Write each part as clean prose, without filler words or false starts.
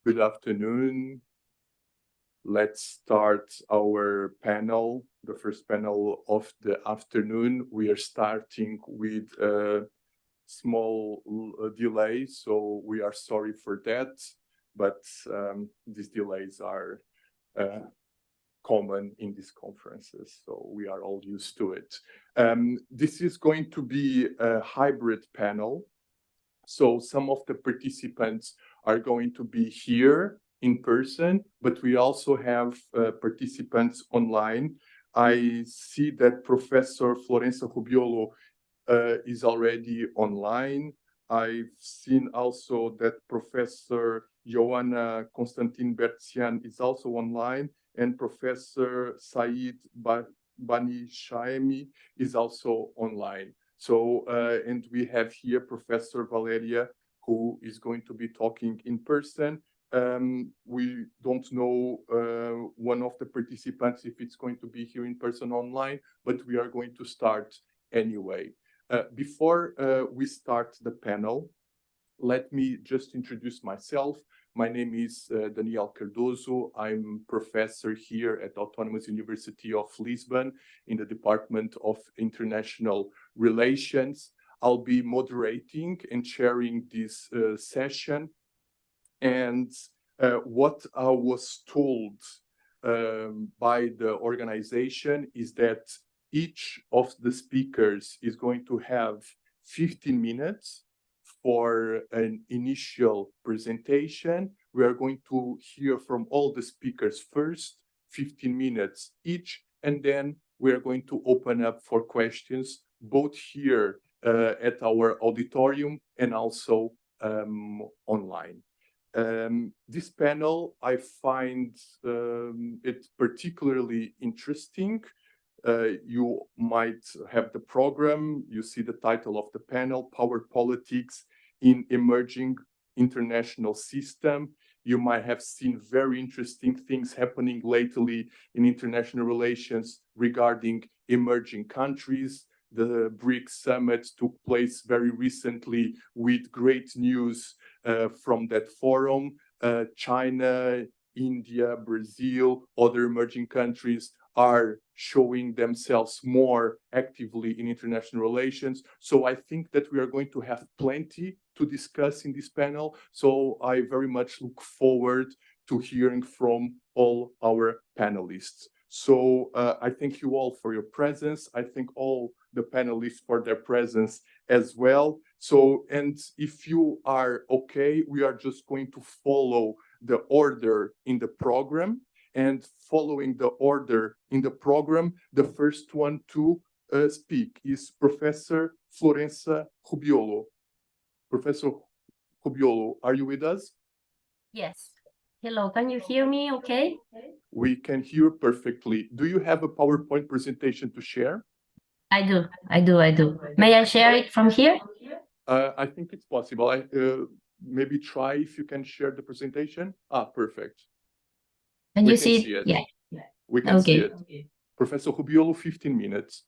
Good afternoon. Let's start our panel, the first panel of the afternoon. We are starting with a small delay, so we are sorry for that, but these delays are common in these conferences, so we are all used to it. This is going to be a hybrid panel, so some of the participants are going to be here in person, but we also have participants online. I see that Professor Florencia Rubiolo is already online. I've seen also that Professor Ioana Constantin-Bercean is also online, and Professor Saeed Banihashemi is also online. So, and we have here Professor Valeria, who is going to be talking in person. We don't know one of the participants if it's going to be here in person online, but we are going to start anyway. Before we start the panel, let me just introduce myself. My name is Daniel Cardoso. I'm professor here at Autonomous University of Lisbon in the Department of International Relations. I'll be moderating and sharing this session. And what I was told by the organization is that each of the speakers is going to have 15 minutes for an initial presentation. We are going to hear from all the speakers first, 15 minutes each, and then we are going to open up for questions, both here at our auditorium and also online. This panel, I find it particularly interesting. You might have the program, you see the title of the panel, Power Politics in Emerging International System. You might have seen very interesting things happening lately in international relations regarding emerging countries. The BRICS summit took place very recently with great news from that forum. China, India, Brazil, other emerging countries are showing themselves more actively in international relations. So I think that we are going to have plenty to discuss in this panel. So I very much look forward to hearing from all our panelists. So I thank you all for your presence. I thank all the panelists for their presence as well. So, and if you are okay, we are just going to follow the order in the program. And following the order in the program, the first one to speak is Professor Florencia Rubiolo. Professor Rubiolo, are you with us? Yes. Hello, can you hear me okay? We can hear perfectly. Do you have a PowerPoint presentation to share? I do. May I share it from here? I think it's possible. Maybe try if you can share the presentation. Perfect. Can you see it? Yeah. We can see it. Okay. Professor Rubiolo, 15 minutes.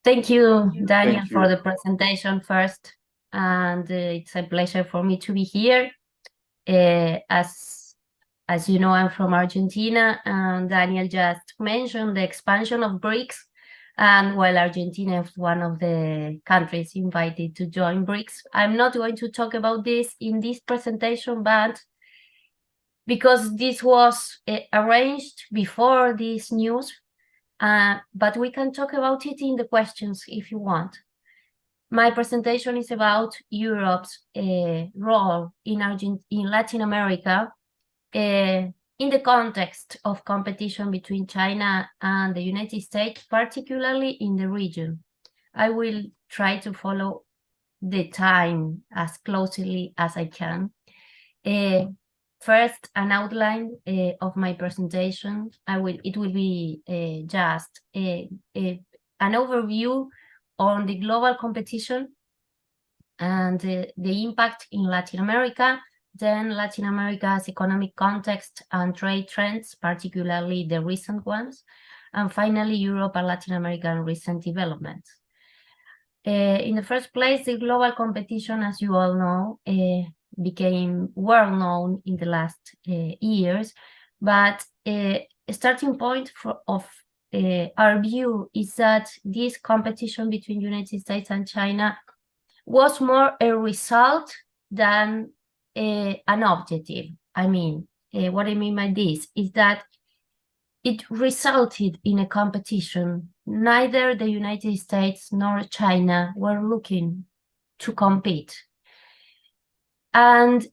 Thank you, Daniel, for the presentation first. And it's a pleasure for me to be here. As you know, I'm from Argentina, and Daniel just mentioned the expansion of BRICS. And while Argentina is one of the countries invited to join BRICS, I'm not going to talk about this in this presentation, but because this was arranged before this news, but we can talk about it in the questions if you want. My presentation is about Europe's role in Latin America in the context of competition between China and the United States, particularly in the region. I will try to follow the time as closely as I can. First, an outline of my presentation. It will be just an overview on the global competition and the impact in Latin America, then Latin America's economic context and trade trends, particularly the recent ones, and finally Europe and Latin American recent developments. In the first place, the global competition, as you all know, became well known in the last years. But a starting point of our view is that this competition between United States and China was more a result than an objective. I mean, what I mean by this is that it resulted in a competition. Neither the United States nor China were looking to compete. And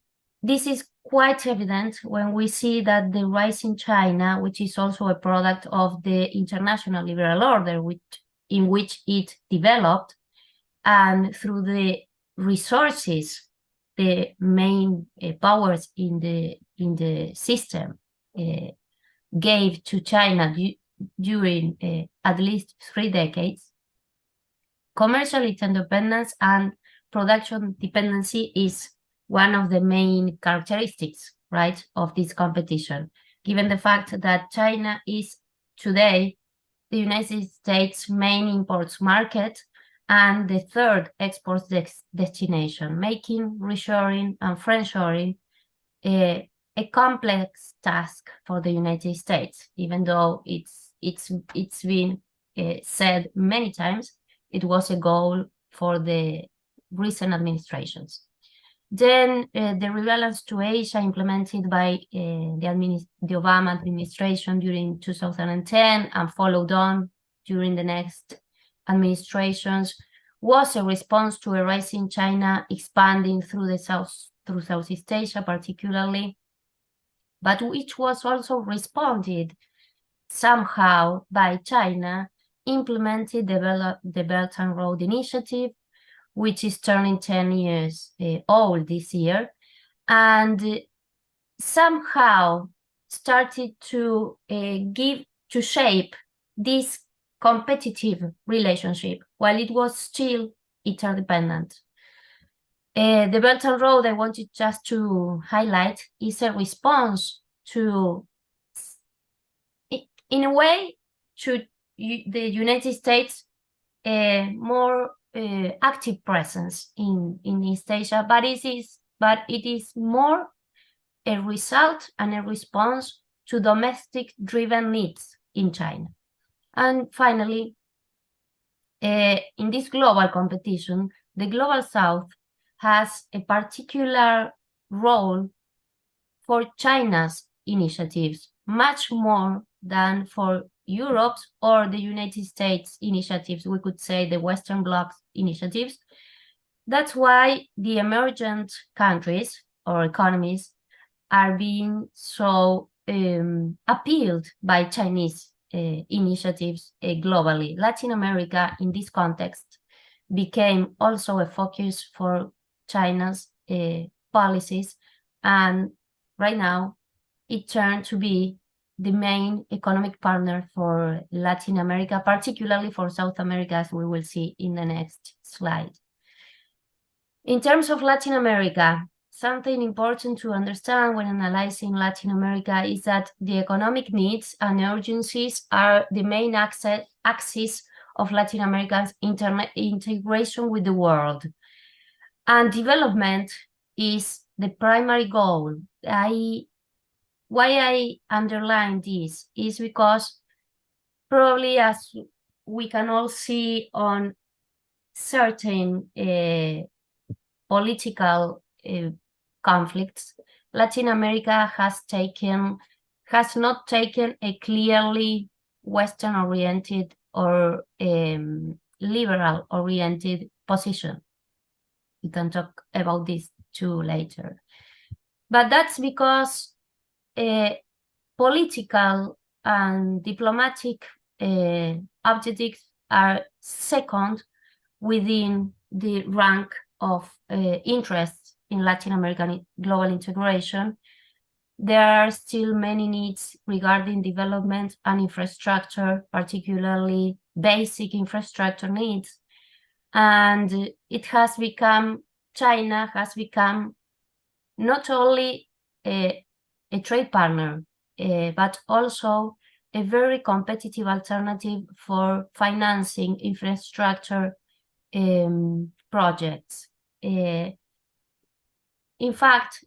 this is quite evident when we see that the rise in China, which is also a product of the international liberal order in which it developed, and through the resources the main powers in the system gave to China during at least 3 decades, commercial interdependence and production dependency is one of the main characteristics, right, of this competition, given the fact that China is today the United States' main imports market and the third export destination, making reshoring and friendshoring a complex task for the United States, even though it's been said many times it was a goal for the recent administrations. Then the rebalance to Asia implemented by the Obama administration during 2010 and followed on during the next administrations was a response to a rise in China expanding through Southeast Asia particularly, but which was also responded somehow by China implemented the Belt and Road Initiative, which is turning 10 years old this year, and somehow started to shape this competitive relationship while it was still interdependent. The Belt and Road, I wanted just to highlight, is a response to, in a way, to the United States more active presence in East Asia, but it is more a result and a response to domestic-driven needs in China. And finally, in this global competition, the Global South has a particular role for China's initiatives, much more than for Europe's or the United States initiatives, we could say the Western Bloc's initiatives. That's why the emergent countries or economies are being so appealed by Chinese initiatives globally. Latin America, in this context, became also a focus for China's policies, and right now it turned to be the main economic partner for Latin America, particularly for South America, as we will see in the next slide. In terms of Latin America, something important to understand when analyzing Latin America is that the economic needs and urgencies are the main axis of Latin America's integration with the world. And development is the primary goal. Why I underline this is because probably, as we can all see on certain political conflicts, Latin America has not taken a clearly Western-oriented or liberal-oriented position. We can talk about this too later. But that's because political and diplomatic objectives are second within the rank of interests in Latin American global integration. There are still many needs regarding development and infrastructure, particularly basic infrastructure needs. And China has become not only a trade partner, but also a very competitive alternative for financing infrastructure projects. In in fact,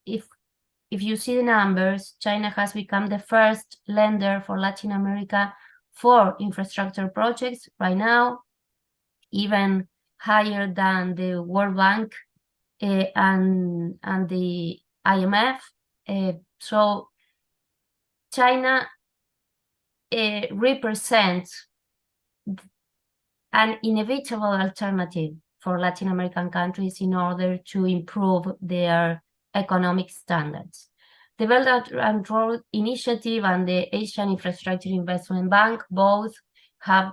if you see the numbers, China has become the first lender for Latin America for infrastructure projects right now, even higher than the World Bank and the IMF. So China represents an inevitable alternative for Latin American countries in order to improve their economic standards. The Belt and Road Initiative and the Asian Infrastructure Investment Bank both have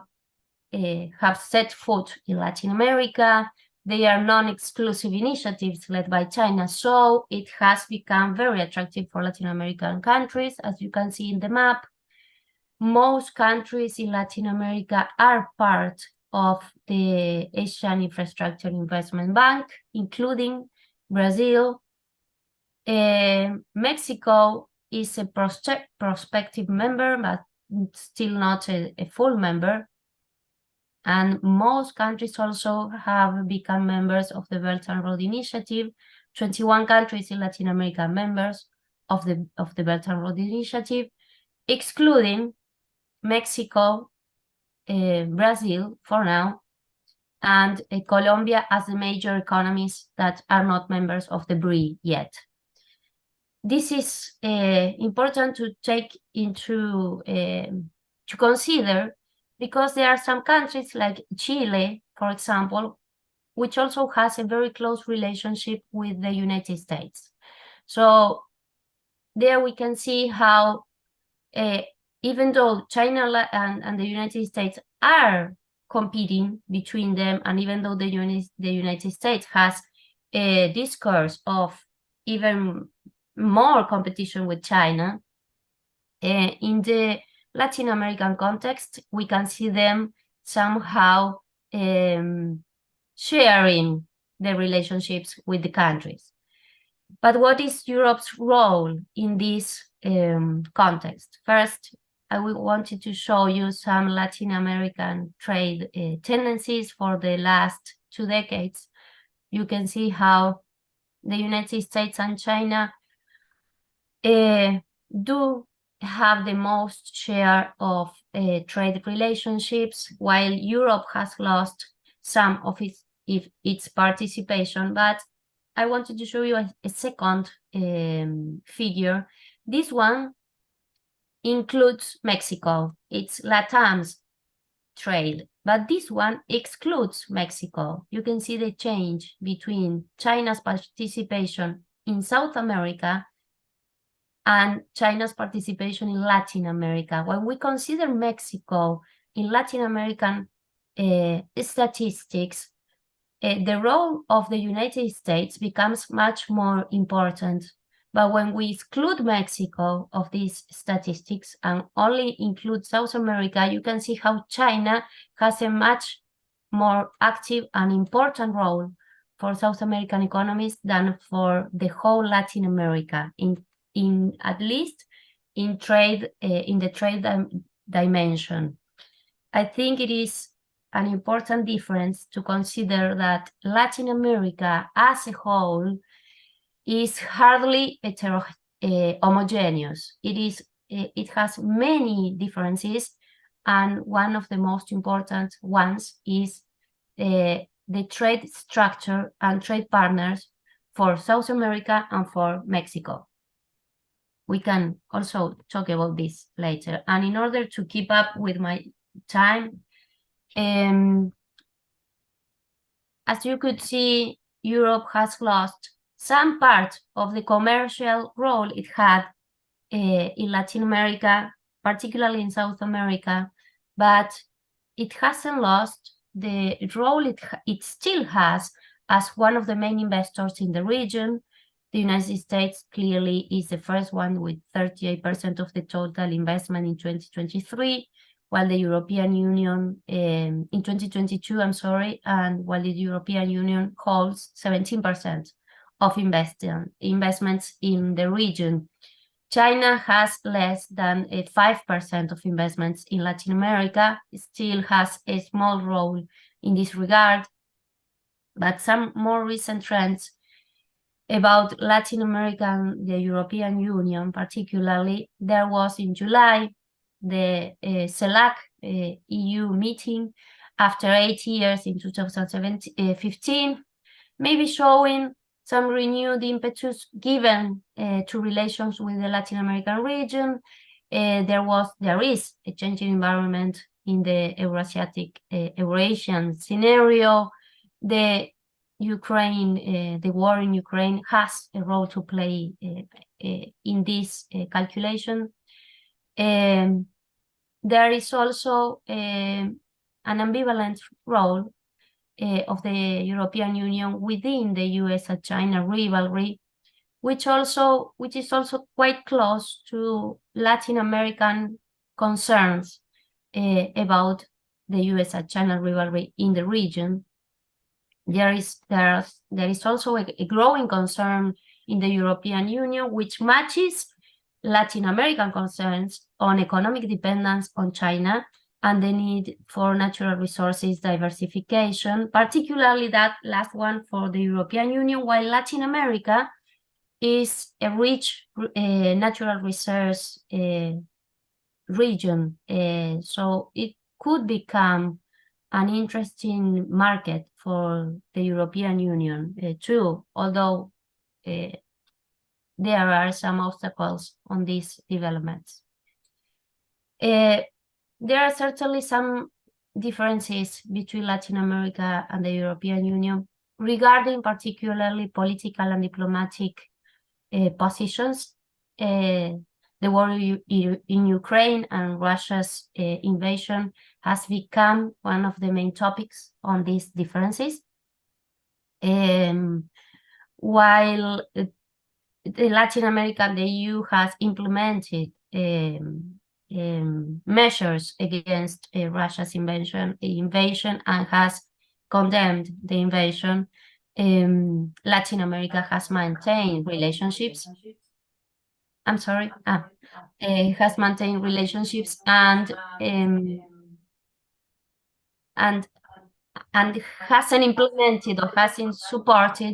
set foot in Latin America. They are non-exclusive initiatives led by China, so it has become very attractive for Latin American countries. As you can see in the map, most countries in Latin America are part of the Asian Infrastructure Investment Bank, including Brazil. Mexico is a prospective member, but still not a full member. And most countries also have become members of the Belt and Road Initiative. 21 countries in Latin America are members of the Belt and Road Initiative, excluding Mexico, Brazil for now, and Colombia as the major economies that are not members of the BRI yet. This is important to take into to consider, because there are some countries like Chile, for example, which also has a very close relationship with the United States. So there we can see how even though China and the United States are competing between them, and even though the United States has a discourse of even more competition with China, in the Latin American context, we can see them somehow sharing the relationships with the countries. But what is Europe's role in this context? First, I wanted to show you some Latin American trade tendencies for the last 2 decades. You can see how the United States and China do have the most share of trade relationships, while Europe has lost some of its participation. But I wanted to show you a second figure. This one includes Mexico. It's LATAM's trade, but this one excludes Mexico. You can see the change between China's participation in South America and China's participation in Latin America. When we consider Mexico in Latin American statistics, the role of the United States becomes much more important. But when we exclude Mexico of these statistics and only include South America, you can see how China has a much more active and important role for South American economies than for the whole Latin America, in at least in trade, in the trade dimension. I think it is an important difference to consider that Latin America as a whole is hardly homogeneous. It has many differences, and one of the most important ones is the trade structure and trade partners for South America and for Mexico. We can also talk about this later. And in order to keep up with my time, as you could see, Europe has lost some part of the commercial role it had in Latin America, particularly in South America, but it hasn't lost the role it still has as one of the main investors in the region. The United States clearly is the first one with 38% of the total investment in 2023, while the European Union, in 2022, I'm sorry, and while the European Union holds 17% of investments in the region. China has less than 5% of investments in Latin America. It still has a small role in this regard, but some more recent trends about Latin America and the European Union particularly, there was in July the CELAC EU meeting after 8 years in 2015, maybe showing some renewed impetus given to relations with the Latin American region. There is a changing environment in the Eurasian scenario. The war in Ukraine has a role to play in this calculation. There is also an ambivalent role of the European Union within the US and China rivalry, which is also quite close to Latin American concerns about the US and China rivalry in the region. There is also a growing concern in the European Union, which matches Latin American concerns on economic dependence on China and the need for natural resources diversification, particularly that last one for the European Union, while Latin America is a rich natural resource region. So it could become an interesting market for the European Union too, although there are some obstacles on these developments. There are certainly some differences between Latin America and the European Union regarding particularly political and diplomatic positions. The war in Ukraine and Russia's invasion has become one of the main topics on these differences. While Latin America and the EU has implemented measures against Russia's invasion and has condemned the invasion, Latin America has maintained relationships. I'm sorry, has maintained relationships and hasn't implemented or hasn't supported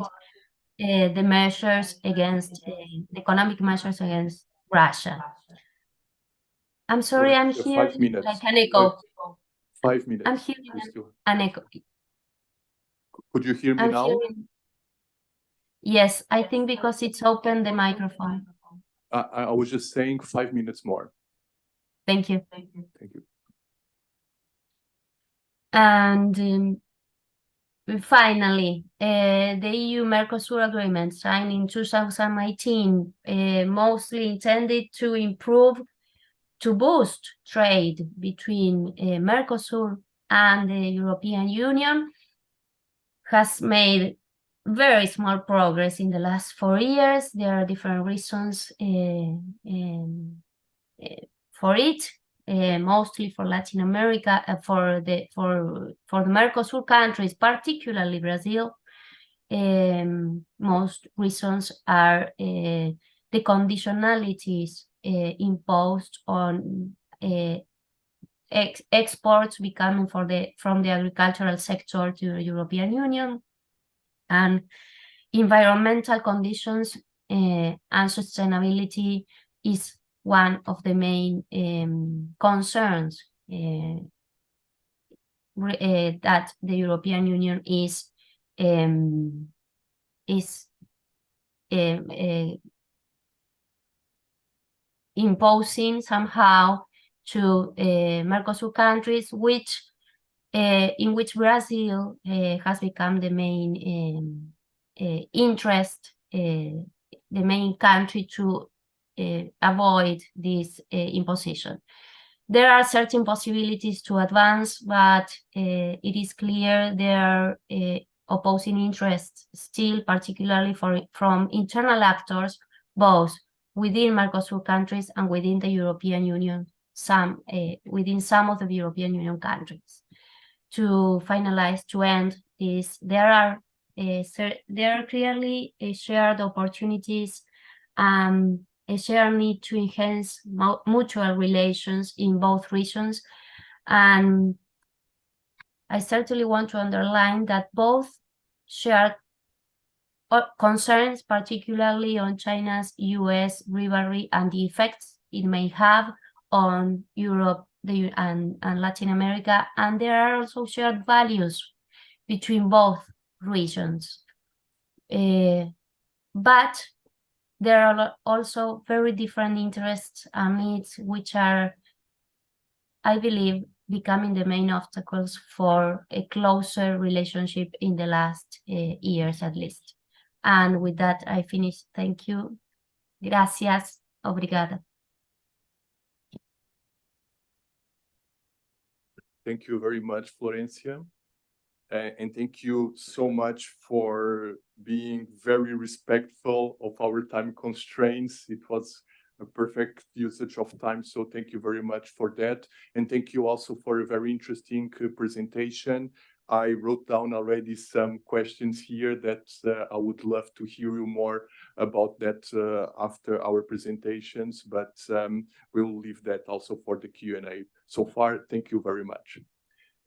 the measures against the economic measures against Russia. I'm sorry, I'm hearing 5 minutes. like an echo. 5 minutes. I'm hearing an echo. Could you hear me now? Yes, I think because it's open the microphone. I was just saying 5 minutes more. Thank you. Thank you. And finally, the EU-Mercosur agreement signed in 2018, mostly intended to boost trade between Mercosur and the European Union, has made very small progress in the last 4 years. There are different reasons for it. Mostly for Latin America, for the Mercosur countries, particularly Brazil. Most reasons are the conditionalities imposed on exports becoming from the agricultural sector to the European Union, and environmental conditions and sustainability is one of the main concerns that the European Union is imposing somehow to Mercosur countries, in which Brazil has become the main interest, the main country to avoid this imposition. There are certain possibilities to advance, but it is clear there are opposing interests still, particularly from internal actors, both within Mercosur countries and within the European Union, within some of the European Union countries. To finalize, to end this, there are clearly shared opportunities and a shared need to enhance mutual relations in both regions. And I certainly want to underline that both shared concerns particularly on China's US rivalry and the effects it may have on Europe and Latin America, and there are also shared values between both regions. But there are also very different interests and needs, which are, I believe, becoming the main obstacles for a closer relationship in the last years, at least. And with that, I finish. Thank you. Gracias. Obrigada. Thank you very much, Florencia. And thank you so much for being very respectful of our time constraints. It was a perfect usage of time, so thank you very much for that. And thank you also for a very interesting presentation. I wrote down already some questions here that I would love to hear you more about that after our presentations, but we'll leave that also for the Q&A. So far, thank you very much.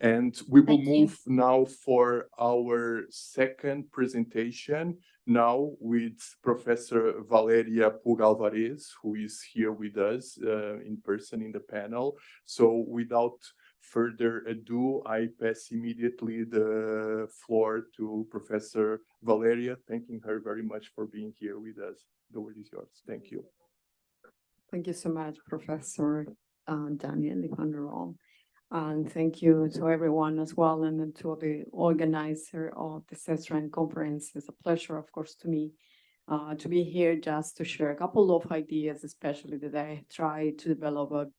And we will move now for our second presentation, now with Professor Valeria Puga-Alvarez, who is here with us in person in the panel. So without further ado, I pass immediately the floor to Professor Valeria, thanking her very much for being here with us. The word is yours. Thank you. Thank you so much, Professor Daniel Ivanderall. And thank you to everyone as well, and to the organizer of the CESRAN conference. It's a pleasure, of course, to me to be here just to share a couple of ideas, especially that I tried to develop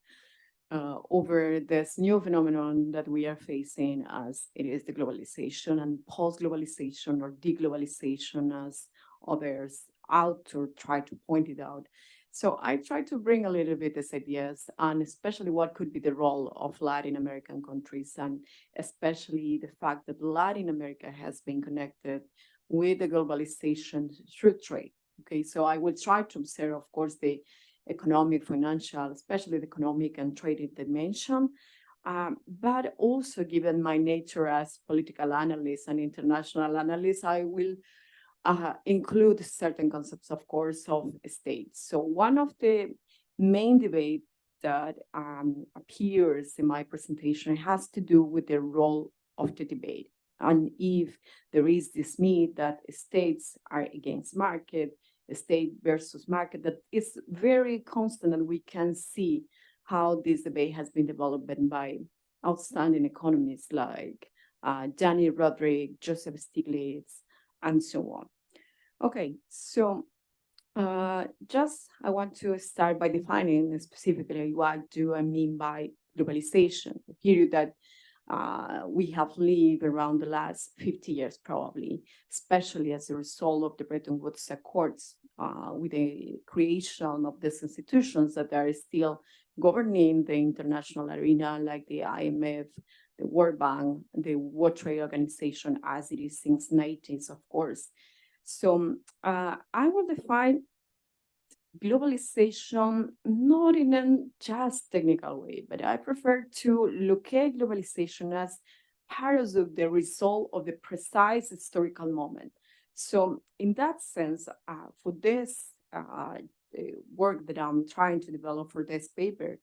over this new phenomenon that we are facing, as it is the globalization and post-globalization, or deglobalization, as others out or try to point it out. So I try to bring a little bit these ideas, and especially what could be the role of Latin American countries, and especially the fact that Latin America has been connected with the globalization through trade. Okay, so I will try to observe, of course, the economic, financial, especially the economic and trading dimension, but also, given my nature as political analyst and international analyst, I will include certain concepts, of course, of states. So one of the main debates that appears in my presentation has to do with the role of the debate. And if there is this myth that states are against market, state versus market, that is very constant, and we can see how this debate has been developed by outstanding economists like Danny Roderick, Joseph Stiglitz, and so on. Okay, so just I want to start by defining specifically what do I mean by globalization, the period that we have lived around the last 50 years, probably, especially as a result of the Bretton Woods Accords, with the creation of these institutions that are still governing the international arena, like the IMF, the World Bank, the World Trade Organization, as it is since the 90s, of course. So I will define globalization not in a just technical way, but I prefer to look at globalization as part of the result of the precise historical moment. So in that sense, for this work that I'm trying to develop for this paper,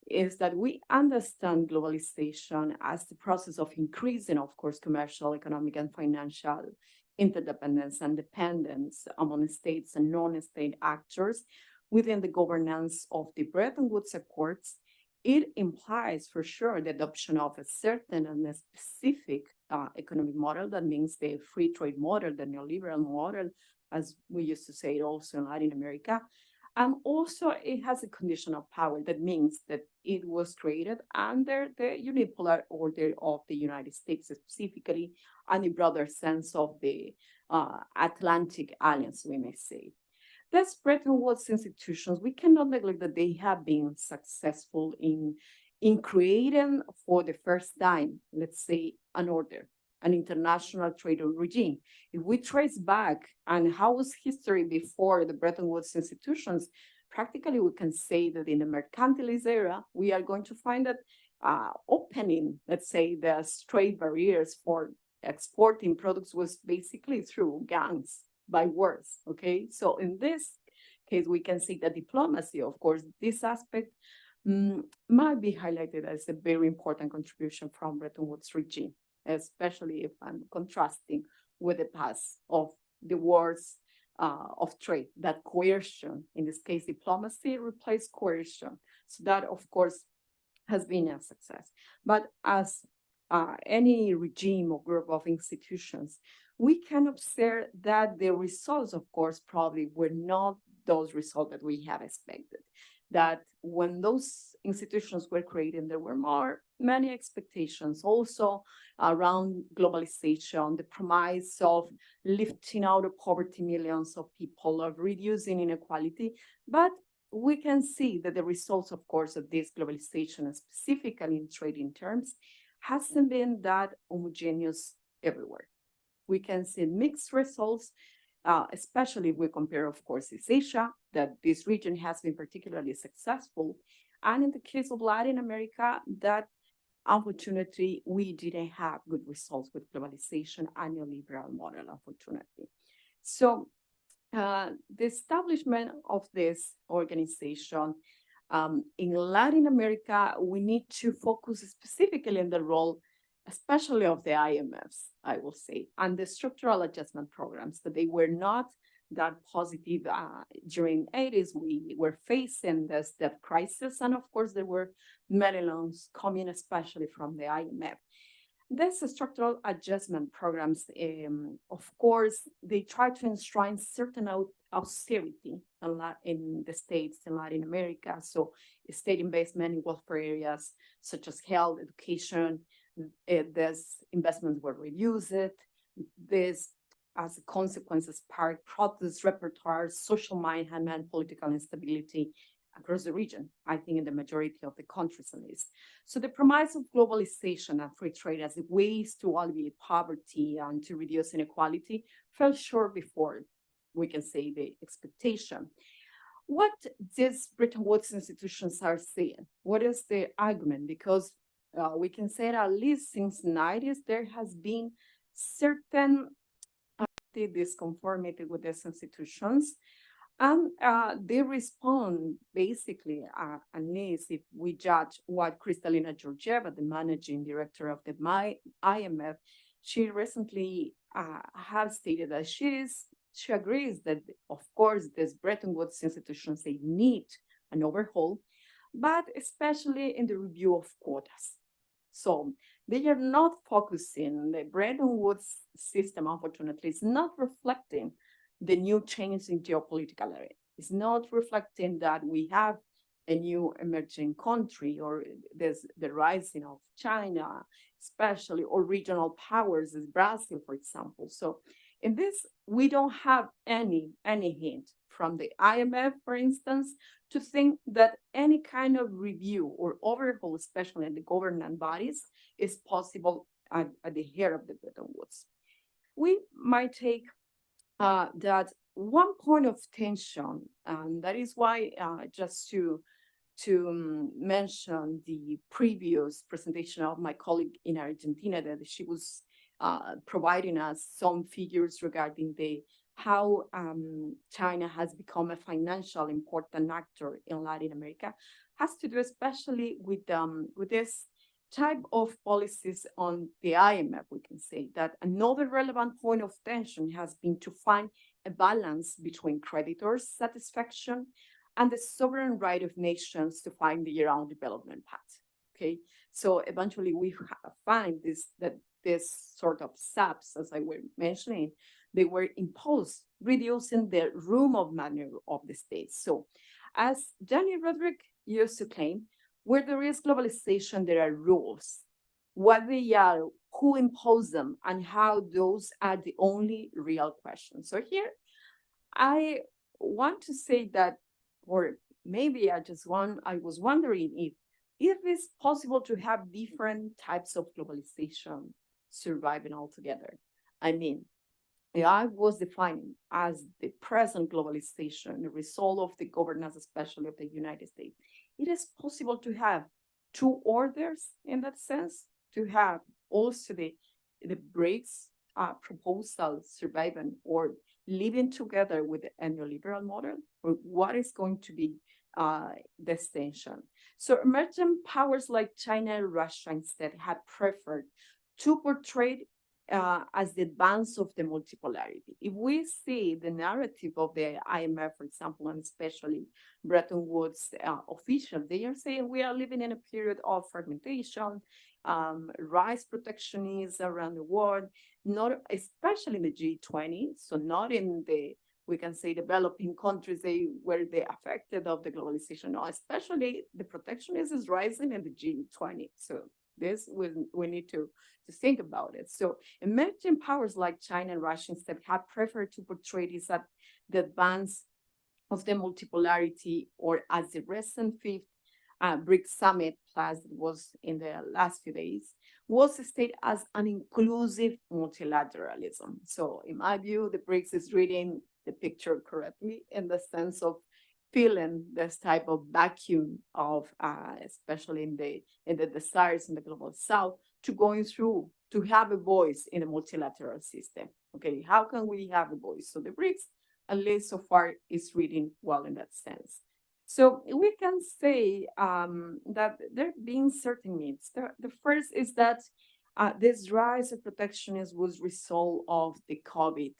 is that we understand globalization as the process of increasing, of course, commercial, economic, and financial interdependence and dependence among states and non-state actors within the governance of the Bretton Woods Accords. It implies for sure the adoption of a certain and a specific economic model. That means the free trade model, the neoliberal model, as we used to say it also in Latin America. And also it has a condition of power. That means that it was created under the unipolar order of the United States, specifically, and in broader sense of the Atlantic Alliance, we may say. These Bretton Woods institutions, we cannot neglect that they have been successful in creating for the first time, let's say, an order, an international trade regime. If we trace back and how was history before the Bretton Woods institutions, practically we can say that in the mercantilist era, we are going to find that opening, let's say, the trade barriers for exporting products was basically through gangs. by words, okay? So in this case, we can see that diplomacy, of course, this aspect might be highlighted as a very important contribution from Bretton Woods regime, especially if I'm contrasting with the past of the wars of trade, that coercion, in this case, diplomacy replaced coercion. So that, of course, has been a success. But as any regime or group of institutions, we can observe that the results, of course, probably were not those results that we have expected. That when those institutions were created, there were many expectations also around globalization, the promise of lifting out of poverty millions of people, of reducing inequality. But we can see that the results, of course, of this globalization, specifically in trading terms, hasn't been that homogeneous everywhere. We can see mixed results, especially if we compare, of course, East Asia, that this region has been particularly successful. And in the case of Latin America, that unfortunately, we didn't have good results with globalization and neoliberal model, unfortunately. So the establishment of this organization in Latin America, we need to focus specifically on the role, especially of the IMFs, I will say, and the structural adjustment programs, that they were not that positive. During 80s, we were facing this debt crisis, and of course, there were many loans coming, especially from the IMF. These structural adjustment programs, of course, they try to enshrine certain austerity in the states in Latin America. So state investment in welfare areas such as health, education, these investments were reduced. This, as a consequence, sparked protests, repertoires, social mayhem, and political instability across the region, I think in the majority of the countries at least. So the promise of globalization and free trade as ways to alleviate poverty and to reduce inequality fell short before, we can say, the expectation. What these Bretton Woods institutions are saying? What is the argument? Because we can say that at least since the 90s, there has been certain disconformity with these institutions. And they respond basically, at least if we judge what Kristalina Georgieva, the managing director of the IMF, she recently has stated that she agrees that, of course, these Bretton Woods institutions, they need an overhaul, but especially in the review of quotas. So they are not focusing, the Bretton Woods system, unfortunately, is not reflecting the new change in geopolitical area. It's not reflecting that we have a new emerging country, or there's the rising of China, especially, or regional powers as Brazil, for example. So in this, we don't have any hint from the IMF, for instance, to think that any kind of review or overhaul, especially in the governance bodies, is possible at the head of the Bretton Woods. We might take that one point of tension, and that is why just to mention the previous presentation of my colleague in Argentina, that she was providing us some figures regarding how China has become a financial important actor in Latin America, has to do especially with this type of policies on the IMF. We can say that another relevant point of tension has been to find a balance between creditors' satisfaction and the sovereign right of nations to find their own development path. Okay, so eventually we find that this sort of SAPs, as I was mentioning, they were imposed, reducing the room of maneuver of the state. So, as Danny Roderick used to claim, where there is globalization, there are rules. What they are, who impose them, and how those are the only real questions. So here, I want to say that, or maybe I was wondering if it's possible to have different types of globalization surviving altogether. I mean, I was defining as the present globalization, the result of the governance, especially of the United States. It is possible to have two orders in that sense, to have also the BRICS proposal surviving, or living together with a neoliberal model, or what is going to be the extension? So emerging powers like China and Russia instead had preferred to portray as the advance of the multipolarity. If we see the narrative of the IMF, for example, and especially Bretton Woods officials, they are saying we are living in a period of fragmentation, rise protectionism around the world, not especially in the G20, so not in the, we can say, developing countries where they affected of the globalization. No, especially the protectionism is rising in the G20. So this we need to think about it. So emerging powers like China and Russia instead have preferred to portray this as the advance of the multipolarity, or as the recent fifth BRICS summit plus that was in the last few days was stated as an inclusive multilateralism. So in my view, the BRICS is reading the picture correctly in the sense of filling this type of vacuum of, especially in the desires in the global south, to going through to have a voice in a multilateral system. Okay, how can we have a voice? So the BRICS, at least so far, is reading well in that sense. So we can say that there have been certain needs. The first is that this rise of protectionism was result of the COVID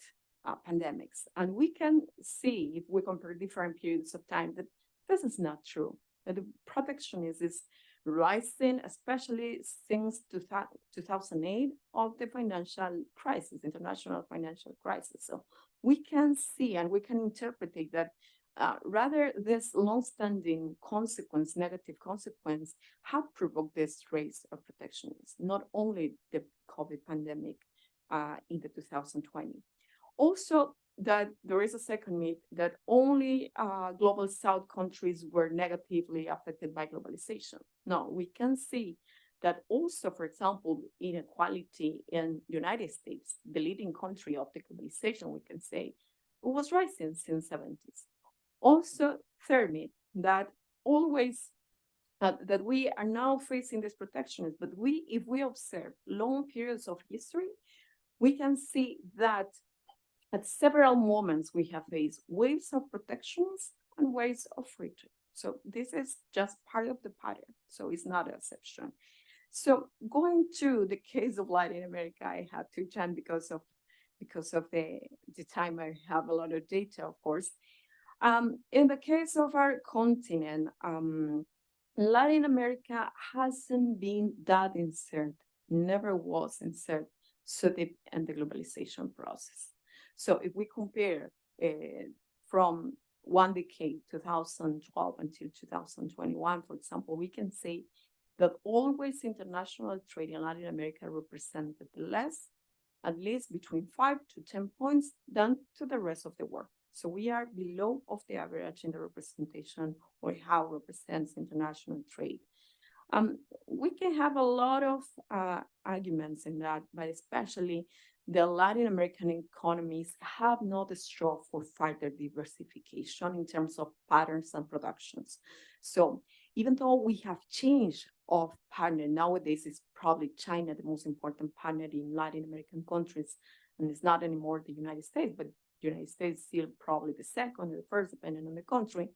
pandemics. And we can see, if we compare different periods of time, that this is not true. That the protectionism is rising, especially since 2008 of the financial crisis, international financial crisis. So we can see and we can interpret that rather this long-standing consequence, negative consequence, have provoked this rise of protectionism, not only the COVID pandemic in the 2020. Also, that there is a second myth that only global South countries were negatively affected by globalization. No, we can see that also, for example, inequality in the United States, the leading country of the globalization, we can say, was rising since the 70s. Also, third myth, that always that we are now facing this protectionism, but if we observe long periods of history, we can see that at several moments we have faced waves of protections and waves of free trade. So this is just part of the pattern. So it's not an exception. So going to the case of Latin America, I had to turn because of the time. I have a lot of data, of course. In the case of our continent, Latin America hasn't been that inserted, never was inserted so deep in the globalization process. So if we compare from one decade, 2012 until 2021, for example, we can say that always international trade in Latin America represented less, at least between 5 to 10 points, than to the rest of the world. So we are below of the average in the representation or how it represents international trade. We can have a lot of arguments in that, but especially the Latin American economies have not strove for further diversification in terms of patterns and productions. So even though we have changed of partner, nowadays it's probably China, the most important partner in Latin American countries, and it's not anymore the United States, but the United States is still probably the second or the first, depending on the country.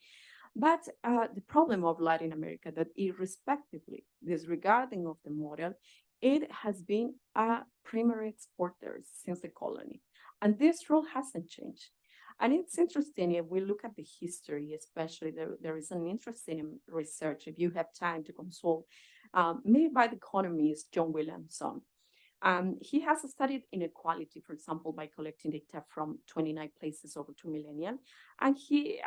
But the problem of Latin America, that irrespectively, disregarding of the model, it has been a primary exporter since the colony. And this role hasn't changed. And it's interesting, if we look at the history, especially, there is an interesting research, if you have time to consult, made by the economist John Williamson. He has studied inequality, for example, by collecting data from 29 places over 2 million. And he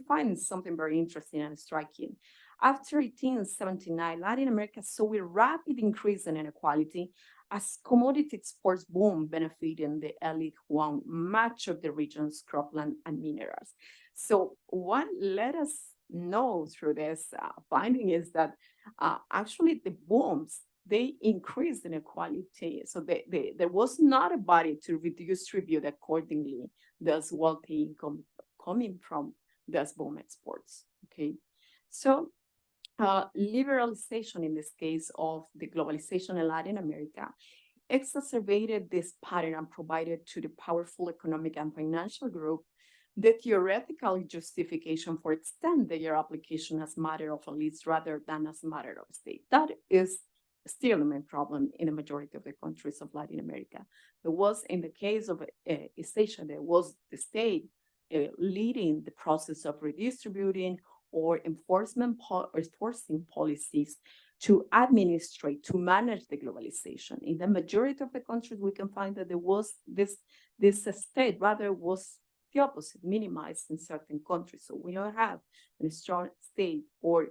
finds something very interesting and striking. After 1879, Latin America saw a rapid increase in inequality as commodity exports boom, benefiting the elite who own much of the region's cropland and minerals. So what let us know through this finding is that actually the booms, they increased inequality. So there was not a body to redistribute accordingly this wealthy income coming from those boom exports. Okay, so liberalization in this case of the globalization in Latin America, exacerbated this pattern and provided to the powerful economic and financial group the theoretical justification for extend their application as matter of elites rather than as matter of state. That is still a main problem in the majority of the countries of Latin America. There was, in the case of East Asia, there was the state leading the process of redistributing or enforcing policies to administrate, to manage the globalization. In the majority of the countries, we can find that there was this state rather was the opposite, minimized in certain countries. So we don't have a strong state or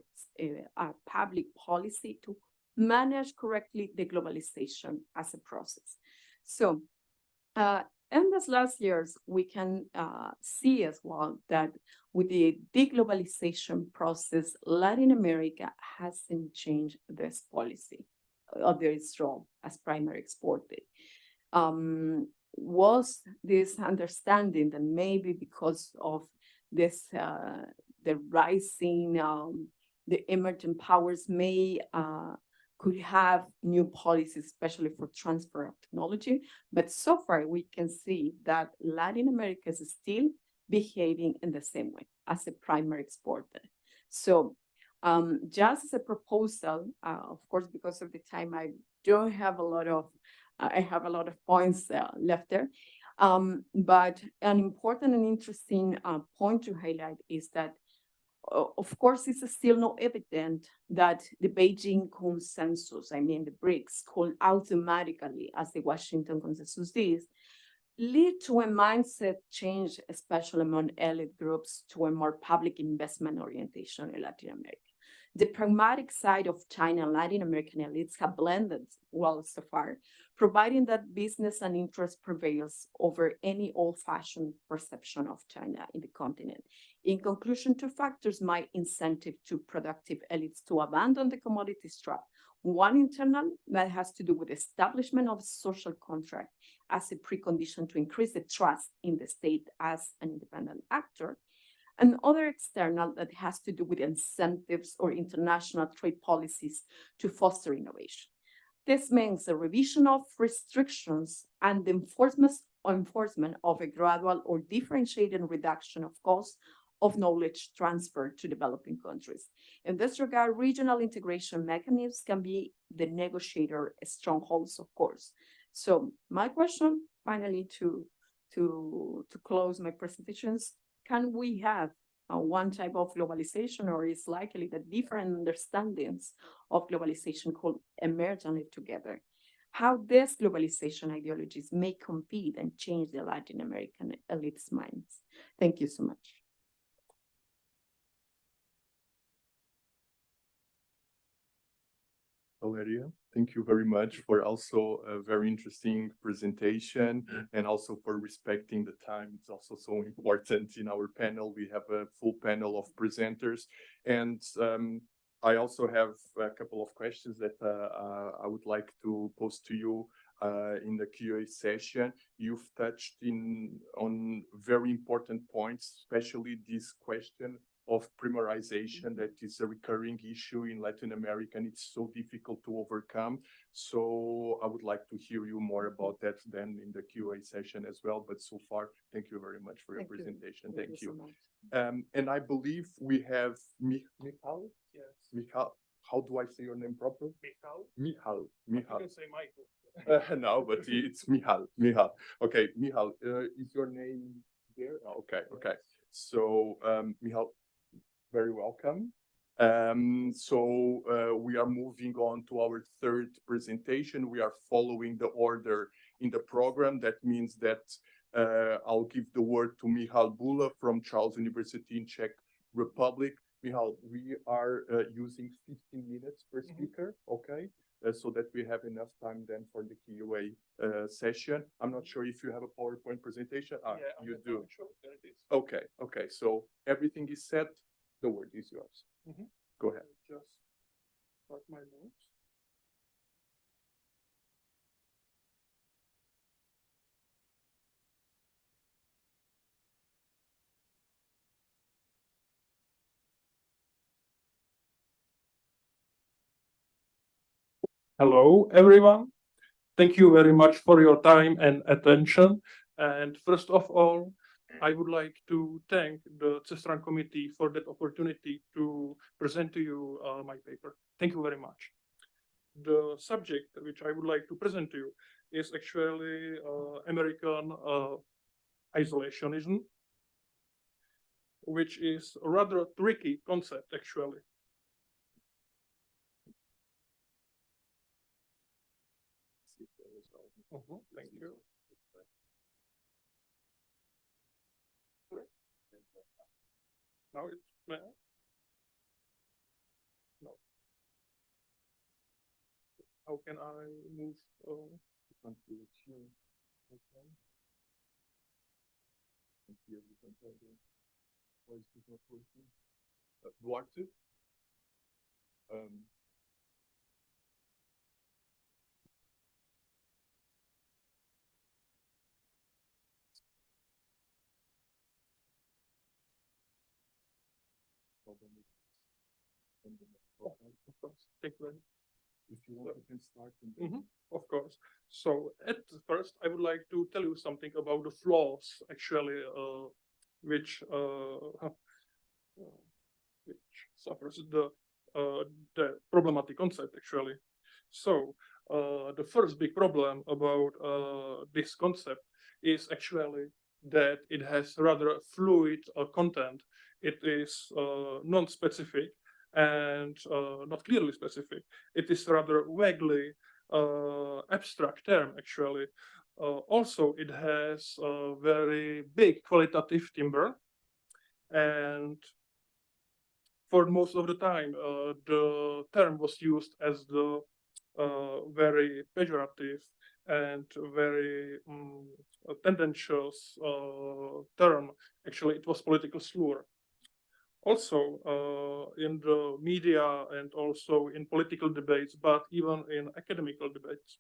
a public policy to manage correctly the globalization as a process. So in these last years, we can see as well that with the deglobalization process, Latin America hasn't changed this policy of its role as primary exporter. Was this understanding that maybe because of this, the rising, the emerging powers may could have new policies, especially for transfer of technology. But so far, we can see that Latin America is still behaving in the same way as a primary exporter. So just as a proposal, of course, because of the time, I don't have a lot of, I have a lot of points left there. But an important and interesting point to highlight is that of course, it's still not evident that the Beijing consensus, I mean the BRICS, could automatically, as the Washington consensus is, lead to a mindset change, especially among elite groups, to a more public investment orientation in Latin America. The pragmatic side of China and Latin American elites have blended well so far, providing that business and interest prevails over any old-fashioned perception of China in the continent. In conclusion, two factors might incentive to productive elites to abandon the commodities trap. One internal that has to do with establishment of social contract as a precondition to increase the trust in the state as an independent actor, and other external that has to do with incentives or international trade policies to foster innovation. This means a revision of restrictions and the enforcement of a gradual or differentiated reduction of costs of knowledge transfer to developing countries. In this regard, regional integration mechanisms can be the negotiator strongholds, of course. So my question, finally, to close my presentations, can we have one type of globalization, or is likely that different understandings of globalization could emerge and live together? How these globalization ideologies may compete and change the Latin American elites' minds. Thank you so much. Valeria, thank you very much for also a very interesting presentation and also for respecting the time. It's also so important in our panel. We have a full panel of presenters, and I also have a couple of questions that I would like to pose to you in the Q&A session. You've touched on very important points, especially this question of primarization that is a recurring issue in Latin America, and it's so difficult to overcome. So I would like to hear you more about that then in the Q&A session as well. But so far, thank you very much for your presentation. Thank you. And I believe we have Michal. Yes. Michal. How do I say your name properly? Michal. Michal. You can say Michael. No, but it's Michal. Michal. Okay, Michal, is your name there? Okay, okay. So, Michal, very welcome. We are moving on to our third presentation. We are following the order in the program. That means that I'll give the word to Michal Bula from Charles University in Czech Republic. Michal, we are using 15 minutes per speaker, okay? So that we have enough time then for the Q&A session. I'm not sure if you have a PowerPoint presentation. Yeah, you do. Sure, there it is. Okay, okay. So everything is set. The word is yours. Go ahead. Just start my notes. Hello, everyone. Thank you very much for your time and attention. And first of all, I would like to thank the CESRAN committee for that opportunity to present to you my paper. Thank you very much. The subject which I would like to present to you is actually American isolationism, which is a rather tricky concept, actually. Thank you. Now it's no. How can I move? Duarte. Of course. Thank you very much. If you want, you can start. Of course. So at first, I would like to tell you something about the flaws, actually, which suffers the problematic concept, actually. So the first big problem about this concept is actually that it has rather fluid content. It is non-specific and not clearly specific. It is rather vaguely abstract term, actually. Also, it has a very big qualitative timbre, and for most of the time, the term was used as the very pejorative and very tendentious term. Actually, it was political slur. Also, in the media and also in political debates, but even in academical debates,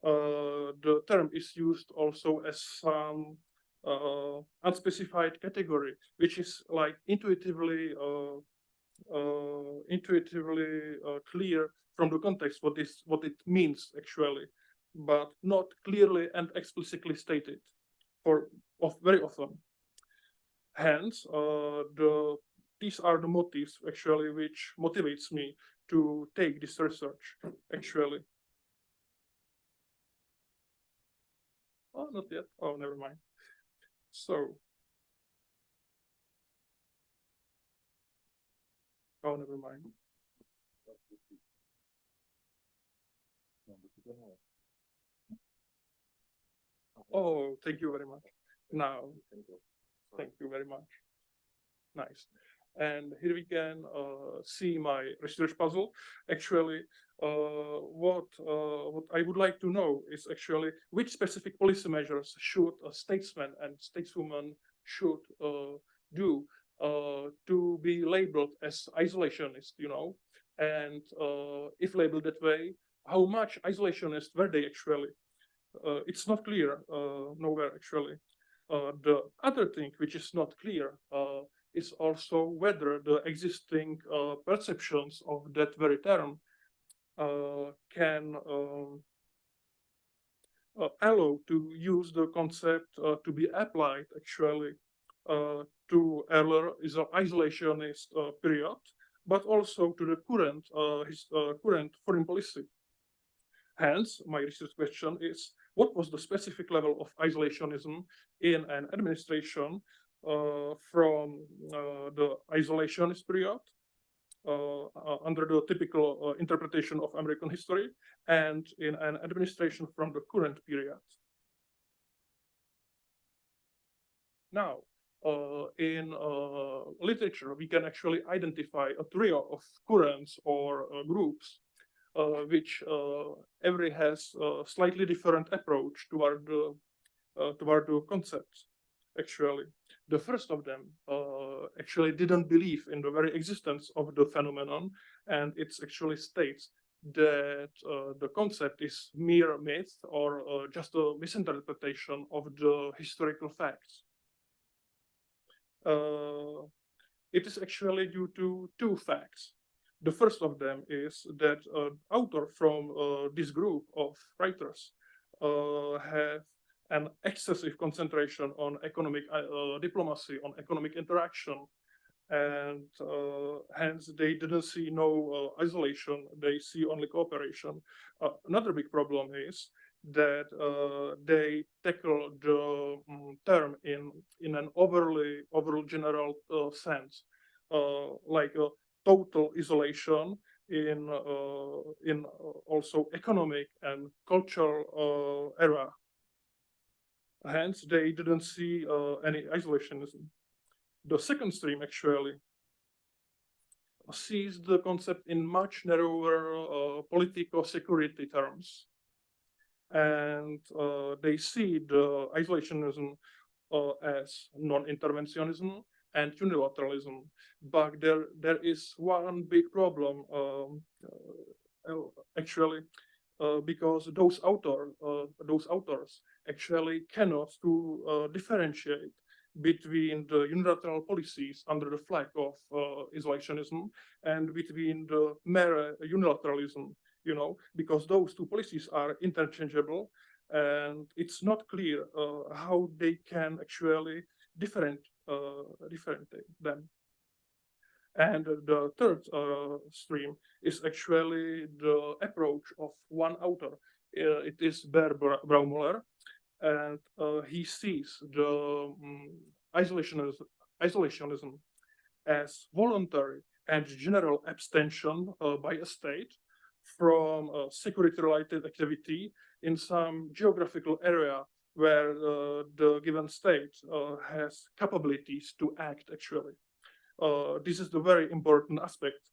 the term is used also as some unspecified category, which is like intuitively clear from the context what it means actually, but not clearly and explicitly stated very often. Hence, these are the motives actually which motivates me to take this research actually. Oh, not yet. Oh, never mind. So, oh, never mind. Oh, thank you very much. Now, thank you very much. Nice. And here we can see my research puzzle. Actually, what I would like to know is actually which specific policy measures should a statesman and stateswoman should do to be labeled as isolationist, and if labeled that way, how much isolationist were they actually? It's not clear nowhere actually. The other thing which is not clear is also whether the existing perceptions of that very term can allow to use the concept to be applied actually to earlier isolationist period, but also to the current foreign policy. Hence, my research question is, what was the specific level of isolationism in an administration from the isolationist period under the typical interpretation of American history, and in an administration from the current period? Now, in literature, we can actually identify a trio of currents or groups which every has a slightly different approach toward the concepts. Actually, the first of them actually didn't believe in the very existence of the phenomenon, and it actually states that the concept is mere myth or just a misinterpretation of the historical facts. It is actually due to two facts. The first of them is that author from this group of writers have an excessive concentration on economic diplomacy, on economic interaction, and hence they didn't see no isolation, they see only cooperation. Another big problem is that they tackle the term in an overly general sense, like a total isolation in also economic and cultural era. Hence, they didn't see any isolationism. The second stream actually sees the concept in much narrower political security terms. And they see the isolationism as non-interventionism and unilateralism. But there is one big problem actually, because those authors actually cannot to differentiate between the unilateral policies under the flag of isolationism and between the mere unilateralism, because those two policies are interchangeable, and it's not clear how they can actually differentiate them. And the third stream is actually the approach of one author. It is Bear Braumuller, and he sees the isolationism as voluntary and general abstention by a state from security-related activity in some geographical area where the given state has capabilities to act actually. This is the very important aspect,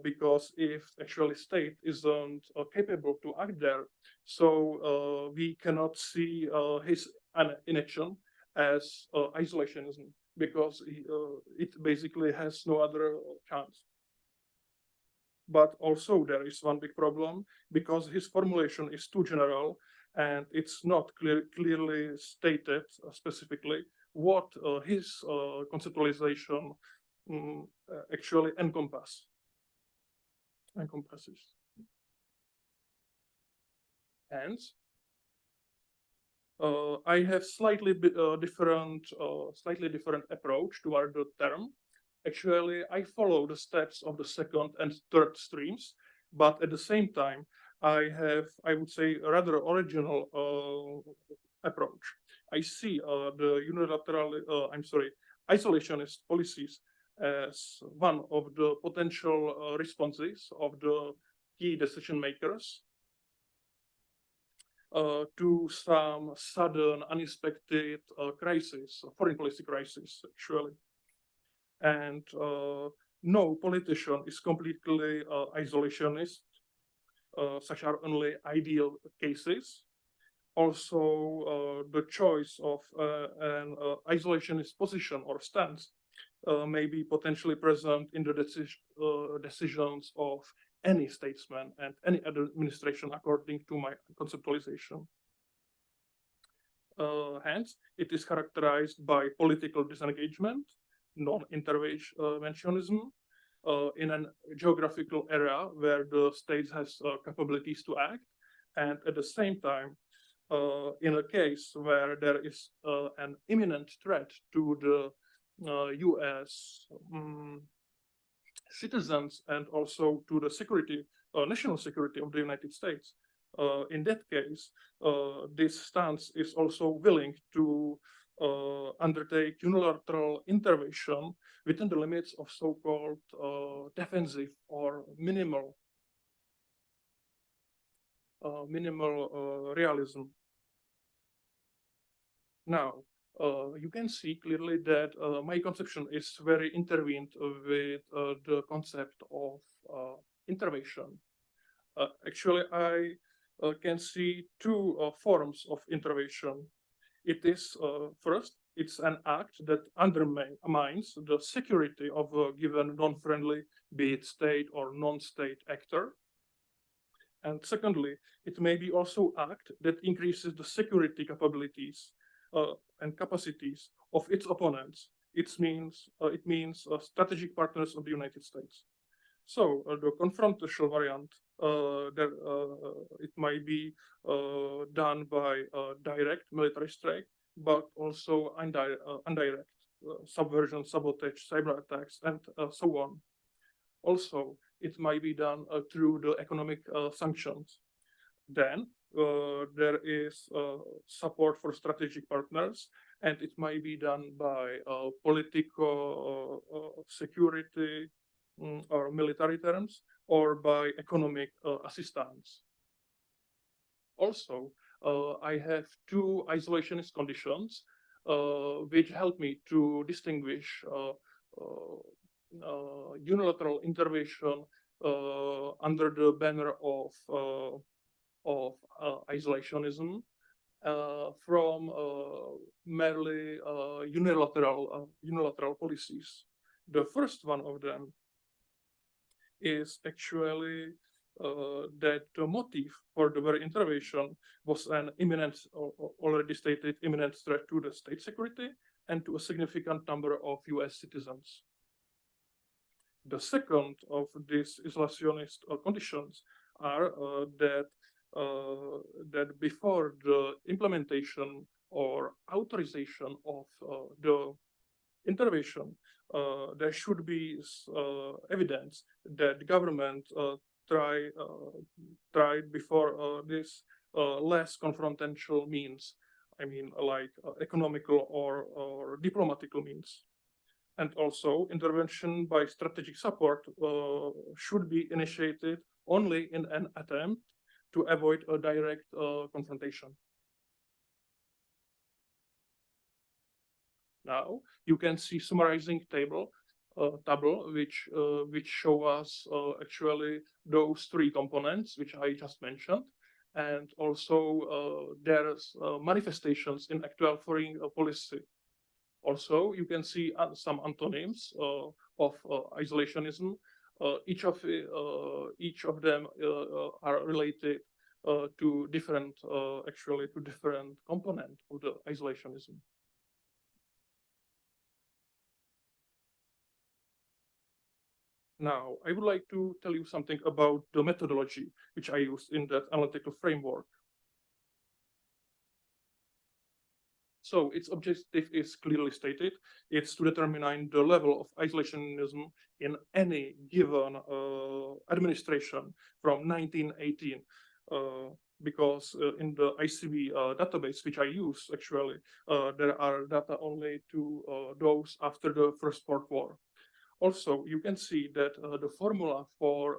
because if actually state isn't capable to act there, so we cannot see his inaction as isolationism, because it basically has no other chance. But also there is one big problem, because his formulation is too general and it's not clearly stated specifically what his conceptualization actually encompasses. Hence, I have slightly different approach toward the term. Actually, I follow the steps of the second and third streams, but at the same time, I have, I would say, a rather original approach. I see the isolationist policies as one of the potential responses of the key decision makers to some sudden, unexpected crisis, foreign policy crisis, actually. And no politician is completely isolationist. Such are only ideal cases. Also, the choice of an isolationist position or stance may be potentially present in the decisions of any statesman and any administration, according to my conceptualization. Hence, it is characterized by political disengagement, non-interventionism, in a geographical area where the state has capabilities to act, and at the same time, in a case where there is an imminent threat to the US citizens and also to the security, national security of the United States. In that case, this stance is also willing to undertake unilateral intervention within the limits of so-called defensive or minimal realism. Now, you can see clearly that my conception is very intertwined with the concept of intervention. Actually, I can see two forms of intervention. It is, first, it's an act that undermines the security of a given non-friendly, be it state or non-state actor. And secondly, it may be also act that increases the security capabilities and capacities of its opponents. It means strategic partners of the United States. So the confrontational variant, it might be done by direct military strike, but also indirect subversion, sabotage, cyber attacks, and so on. Also, it might be done through the economic sanctions. Then there is support for strategic partners, and it might be done by political security or military terms, or by economic assistance. Also, I have two isolationist conditions which help me to distinguish unilateral intervention under the banner of isolationism from merely unilateral policies. The first one of them is actually that the motive for the very intervention was an imminent, already stated, imminent threat to the state security and to a significant number of US citizens. The second of these isolationist conditions are that before the implementation or authorization of the intervention, there should be evidence that the government tried before this less confrontational means. I mean, like economical or diplomatical means. And also, intervention by strategic support should be initiated only in an attempt to avoid a direct confrontation. Now you can see summarizing table which show us actually those three components which I just mentioned, and also there's manifestations in actual foreign policy. Also, you can see some antonyms of isolationism. Each of them are related to different component of the isolationism. Now, I would like to tell you something about the methodology which I used in that analytical framework. So its objective is clearly stated. It's to determine the level of isolationism in any given administration from 1918. Because in the ICB database, which I use actually, there are data only to those after the First World War. Also, you can see that the formula for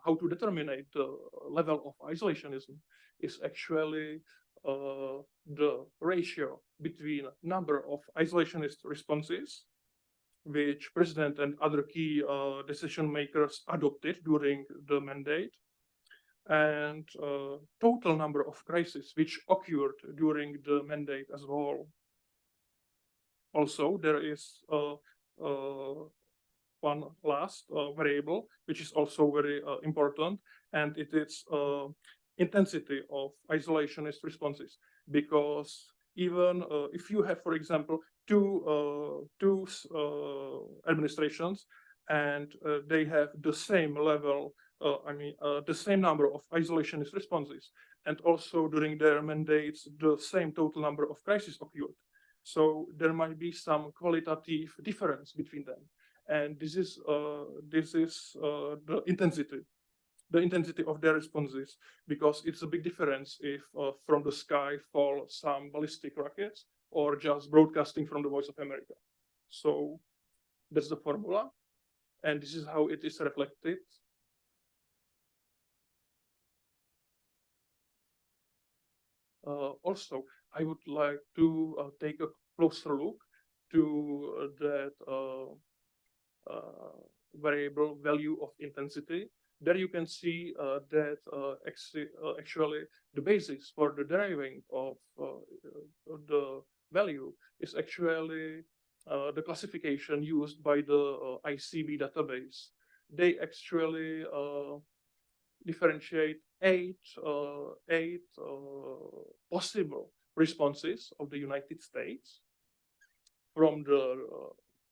how to determine the level of isolationism is actually the ratio between number of isolationist responses, which president and other key decision makers adopted during the mandate, and total number of crises which occurred during the mandate as well. Also, there is one last variable, which is also very important, and it is intensity of isolationist responses. Because even if you have, for example, two administrations, and they have the same level, the same number of isolationist responses, and also during their mandates, the same total number of crises occurred. So there might be some qualitative difference between them. And this is the intensity of their responses, because it's a big difference if from the sky fall some ballistic rockets or just broadcasting from the Voice of America. So that's the formula, and this is how it is reflected. Also, I would like to take a closer look to that variable value of intensity. There you can see that actually the basis for the deriving of the value is actually the classification used by the ICB database. They actually differentiate eight possible responses of the United States, from the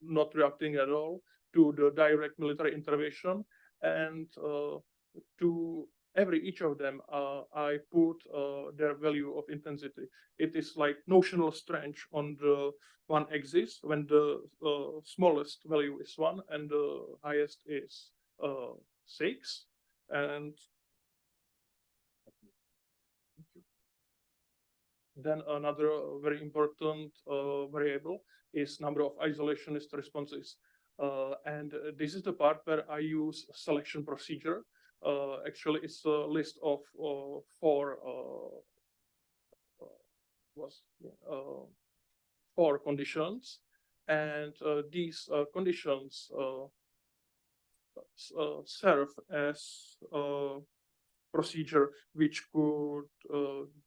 not reacting at all to the direct military intervention, and to each of them, I put their value of intensity. It is like notional strength on the one axis when the smallest value is 1 and the highest is 6. And then another very important variable is number of isolationist responses. And this is the part where I use selection procedure. Actually, it's a list of four conditions, and these conditions serve as a procedure which could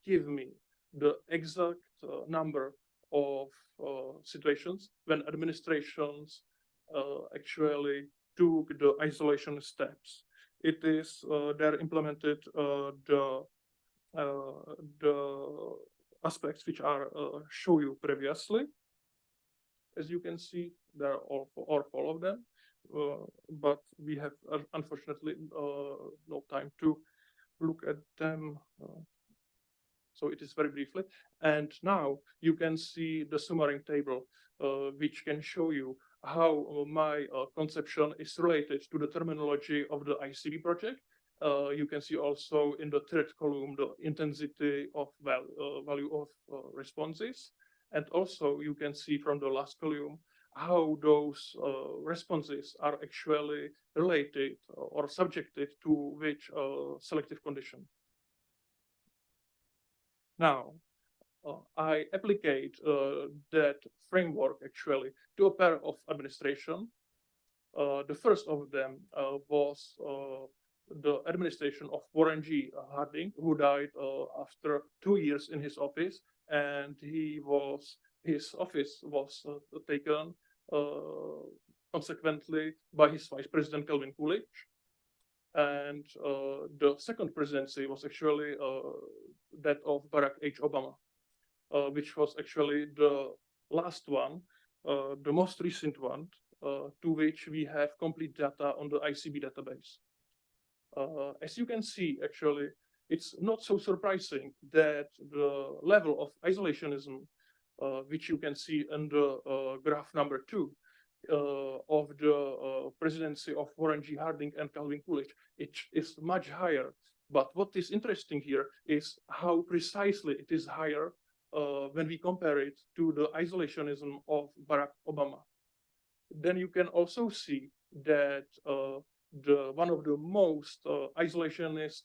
give me the exact number of situations when administrations actually took the isolation steps. It is there implemented the aspects which are show you previously. As you can see, there are all of them, but we have unfortunately no time to look at them. So it is very briefly. And now you can see the summary table, which can show you how my conception is related to the terminology of the ICB project. You can see also in the third column the intensity of value of responses. And also you can see from the last column how those responses are actually related or subjected to which selective condition. Now, I applicate that framework actually to a pair of administration. The first of them was the administration of Warren G. Harding, who died after 2 years in his office, and his office was taken consequently by his vice president Calvin Coolidge. And the second presidency was actually that of Barack H. Obama, which was actually the last one, the most recent one, to which we have complete data on the ICB database. As you can see, actually, it's not so surprising that the level of isolationism, which you can see in the graph number 2, of the presidency of Warren G. Harding and Calvin Coolidge, it is much higher. But what is interesting here is how precisely it is higher when we compare it to the isolationism of Barack Obama. Then you can also see that one of the most isolationist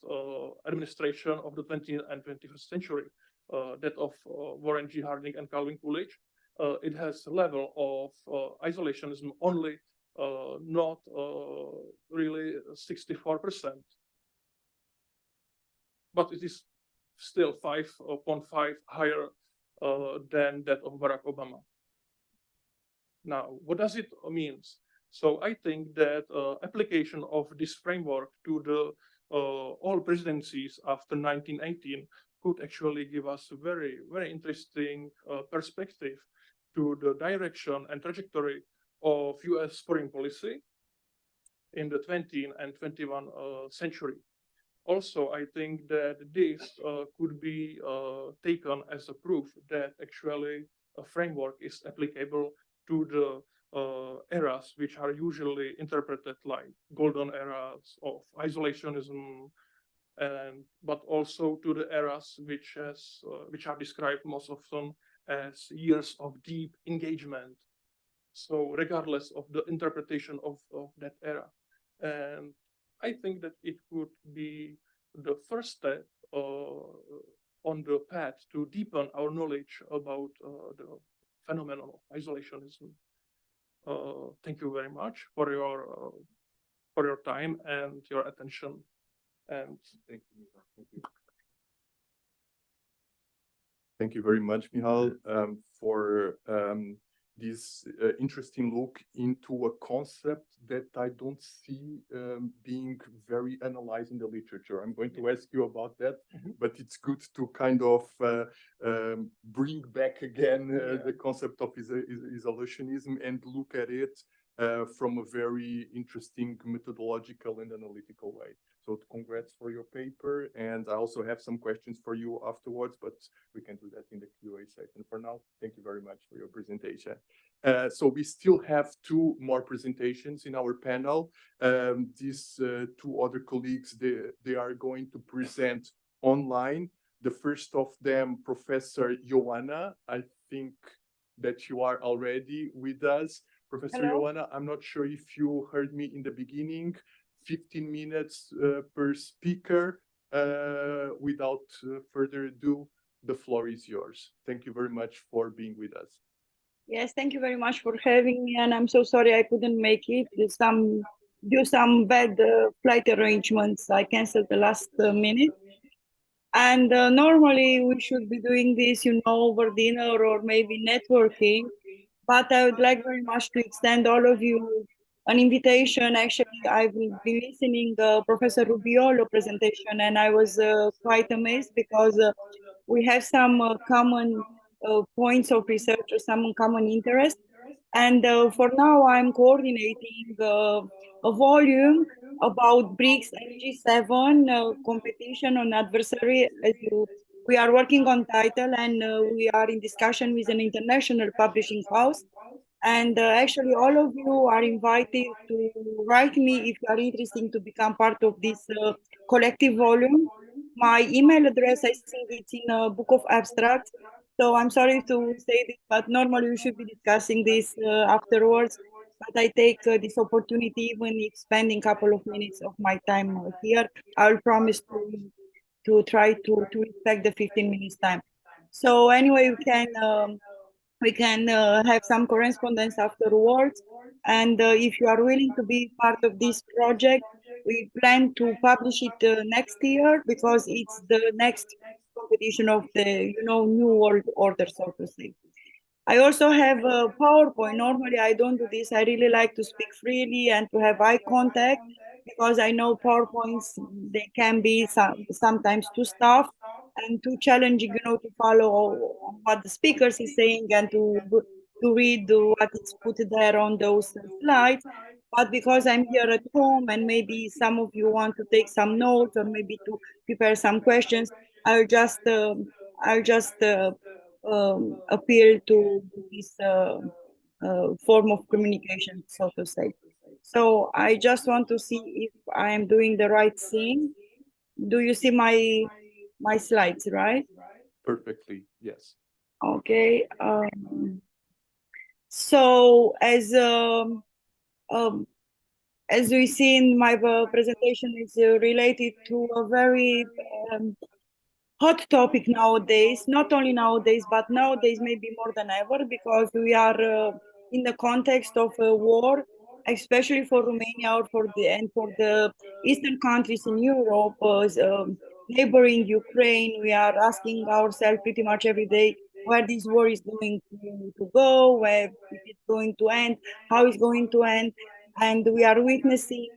administration of the 20th and 21st century, that of Warren G. Harding and Calvin Coolidge, it has a level of isolationism only not really 64%, but it is still 5.5 higher than that of Barack Obama. Now, what does it mean? So I think that application of this framework to the all presidencies after 1918 could actually give us a very, very interesting perspective to the direction and trajectory of US foreign policy in the 20th and 21st century. Also, I think that this could be taken as a proof that actually a framework is applicable to the eras which are usually interpreted like golden eras of isolationism, but also to the eras which are described most often as years of deep engagement. So regardless of the interpretation of that era. And I think that it could be the first step on the path to deepen our knowledge about the phenomenon of isolationism. Thank you very much for your time and your attention. And thank you. Thank you very much, Michal, for this interesting look into a concept that I don't see being very analyzed in the literature. I'm going to ask you about that, but it's good to kind of bring back again the concept of isolationism and look at it from a very interesting methodological and analytical way. So congrats for your paper, and I also have some questions for you afterwards, but we can do that in the Q&A session. For now, thank you very much for your presentation. So we still have two more presentations in our panel. These two other colleagues, they are going to present online. The first of them, Professor Ioana, I think that you are already with us. Professor Ioana, I'm not sure if you heard me in the beginning. 15 minutes per speaker. Without further ado, the floor is yours. Thank you very much for being with us. Yes, thank you very much for having me, and I'm so sorry I couldn't make it. Due some bad flight arrangements, I canceled the last minute. And normally we should be doing this, over dinner or maybe networking. But I would like very much to extend all of you an invitation. Actually, I've been listening Professor Rubiolo presentation, and I was quite amazed because we have some common points of research or some common interest. And for now, I'm coordinating a volume about BRICS and G7 competition on adversary. We are working on title, and we are in discussion with an international publishing house. And actually, all of you are invited to write me if you are interested to become part of this collective volume. My email address, I think it's in a book of abstracts. So I'm sorry to say this, but normally we should be discussing this afterwards. But I take this opportunity, even if spending a couple of minutes of my time here, I'll promise to try to respect the 15 minutes time. So anyway, we can have some correspondence afterwards. And if you are willing to be part of this project, we plan to publish it next year because it's the next competition of the new world order, so to say. I also have a PowerPoint. Normally, I don't do this. I really like to speak freely and to have eye contact because I know PowerPoints, they can be sometimes too tough and too challenging, to follow what the speaker is saying and to read what is put there on those slides. But because I'm here at home and maybe some of you want to take some notes or maybe to prepare some questions, I'll just appeal to this form of communication, so to say. So I just want to see if I am doing the right thing. Do you see my slides, right? Perfectly, yes. Okay. So as we see in my presentation, is related to a very hot topic nowadays, not only nowadays, but nowadays maybe more than ever, because we are in the context of a war, especially for Romania or for the eastern countries in Europe, neighboring Ukraine. We are asking ourselves pretty much every day where this war is going to go, where it's going to end, how it's going to end, and we are witnessing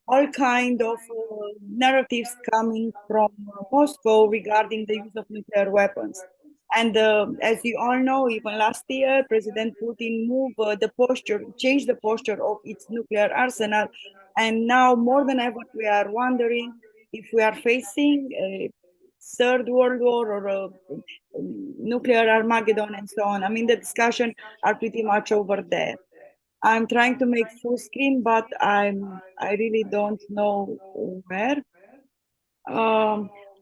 all kind of narratives coming from Moscow regarding the use of nuclear weapons. And as you all know, even last year, President Putin moved changed the posture of its nuclear arsenal. And now more than ever, we are wondering if we are facing a third world war or a nuclear Armageddon and so on. I mean, the discussion are pretty much over there. I'm trying to make full screen, but I really don't know where.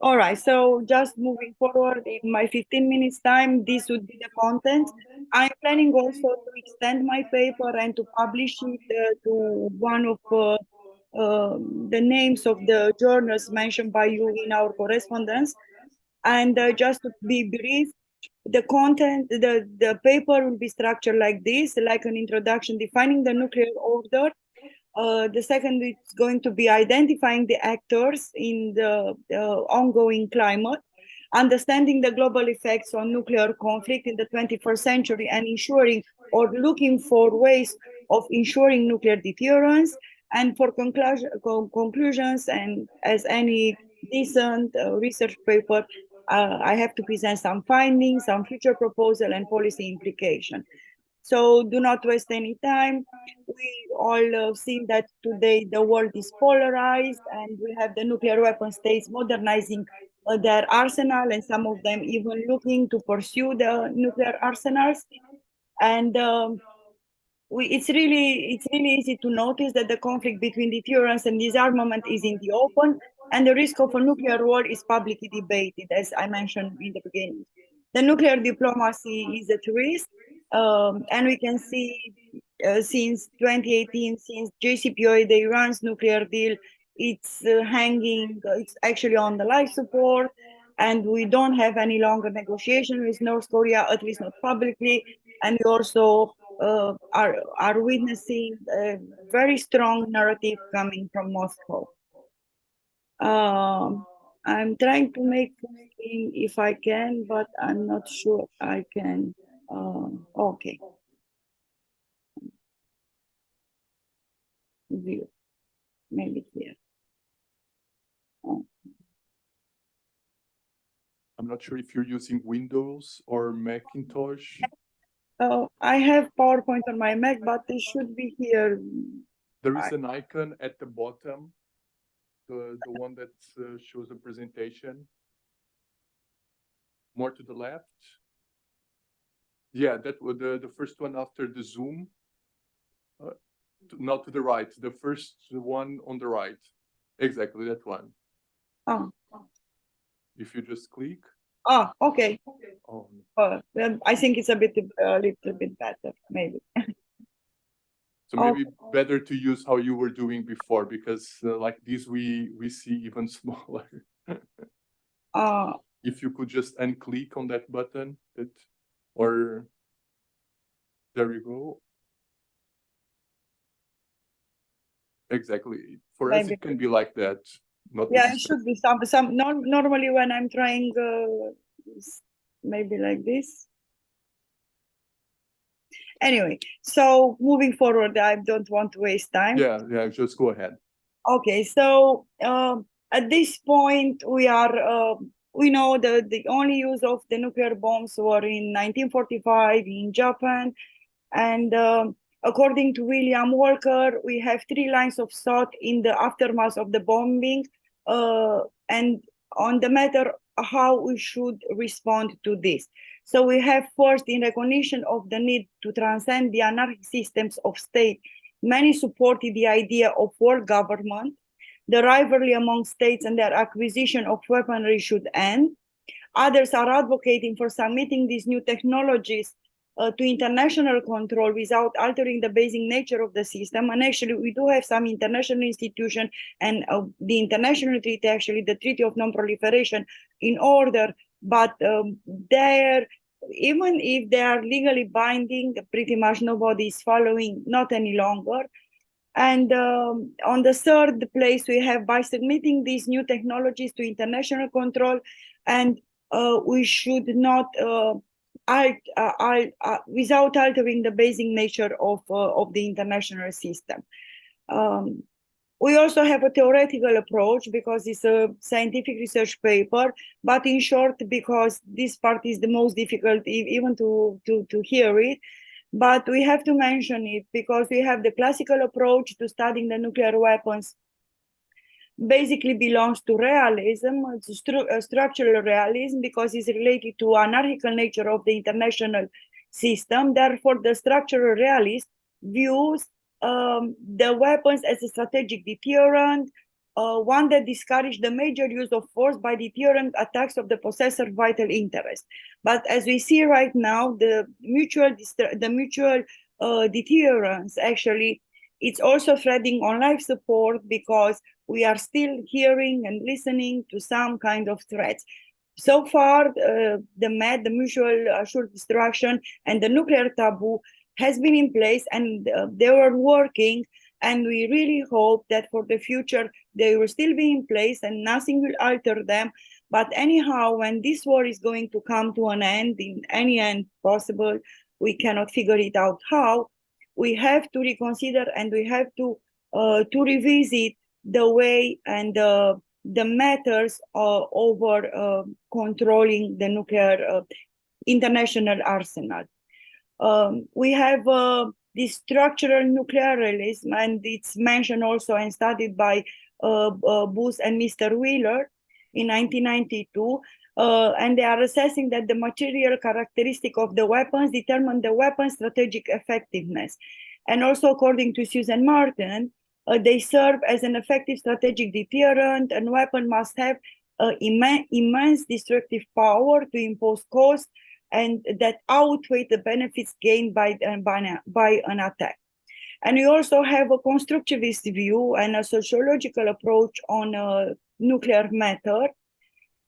All right, so just moving forward in my 15 minutes time, this would be the content. I'm planning also to extend my paper and to publish it to one of the names of the journals mentioned by you in our correspondence. And just to be brief, the content, the paper will be structured like this, like an introduction defining the nuclear order. The second is going to be identifying the actors in the ongoing climate, understanding the global effects on nuclear conflict in the 21st century and ensuring or looking for ways of ensuring nuclear deterrence. And for conclusions, and as any decent research paper, I have to present some findings, some future proposal and policy implication. So do not waste any time. We all seen that today the world is polarized, and we have the nuclear weapon states modernizing their arsenal, and some of them even looking to pursue the nuclear arsenals. And it's really easy to notice that the conflict between deterrence and disarmament is in the open, and the risk of a nuclear war is publicly debated, as I mentioned in the beginning. The nuclear diplomacy is at risk, and we can see since 2018, since JCPOA, the Iran's nuclear deal, it's hanging, it's actually on the life support, and we don't have any longer negotiation with North Korea, at least not publicly, and we also are witnessing a very strong narrative coming from Moscow. I'm trying to make something if I can, but I'm not sure I can. Okay. View. Maybe here. I'm not sure if you're using Windows or Macintosh. I have PowerPoint on my Mac, but it should be here. There is an icon at the bottom, the one that shows a presentation. More to the left. Yeah, that was the first one after the Zoom. Not to the right, the first one on the right. Exactly, that one. Oh. If you just click. Oh, okay. Oh. I think it's a little bit better, maybe. So maybe better to use how you were doing before, because like this we see even smaller. If you could just unclick on that button, or there you go. Exactly. For us, it can be like that. Not yeah, it should be some. Normally, when I'm trying, maybe like this. Anyway, so moving forward, I don't want to waste time. Yeah, just go ahead. Okay, so at this point, we know the only use of the nuclear bombs were in 1945 in Japan, and according to William Walker, we have 3 lines of thought in the aftermath of the bombing, and on the matter how we should respond to this. So we have first, in recognition of the need to transcend the anarchic systems of state, many supported the idea of world government. The rivalry among states and their acquisition of weaponry should end. Others are advocating for submitting these new technologies to international control without altering the basic nature of the system. And actually, we do have some international institution and the international treaty, actually the Treaty of Non-Proliferation, in order, but even if they are legally binding, pretty much nobody is following, not any longer. And on the third place, we have by submitting these new technologies to international control, and we should not without altering the basic nature of the international system. We also have a theoretical approach because it's a scientific research paper, but in short, because this part is the most difficult even to hear it, but we have to mention it because we have the classical approach to studying the nuclear weapons basically belongs to realism. It's structural realism because it's related to anarchical nature of the international system. Therefore, the structural realist views the weapons as a strategic deterrent, one that discourages the major use of force by deterrent attacks of the possessor vital interest. But as we see right now, the mutual deterrence actually, it's also threading on life support because we are still hearing and listening to some kind of threats. So far, the mutual assured destruction and the nuclear taboo has been in place, and they were working, and we really hope that for the future they will still be in place and nothing will alter them. But anyhow, when this war is going to come to an end, in any end possible, we cannot figure it out how. We have to reconsider and we have to revisit the way and the matters over controlling the nuclear international arsenal. We have this structural nuclear realism, and it's mentioned also and studied by Booth and Mr. Wheeler in 1992. And they are assessing that the material characteristic of the weapons determine the weapon's strategic effectiveness. And also, according to Susan Martin, they serve as an effective strategic deterrent, and weapon must have immense destructive power to impose cost and that outweigh the benefits gained by an attack. And we also have a constructivist view and a sociological approach on nuclear matter.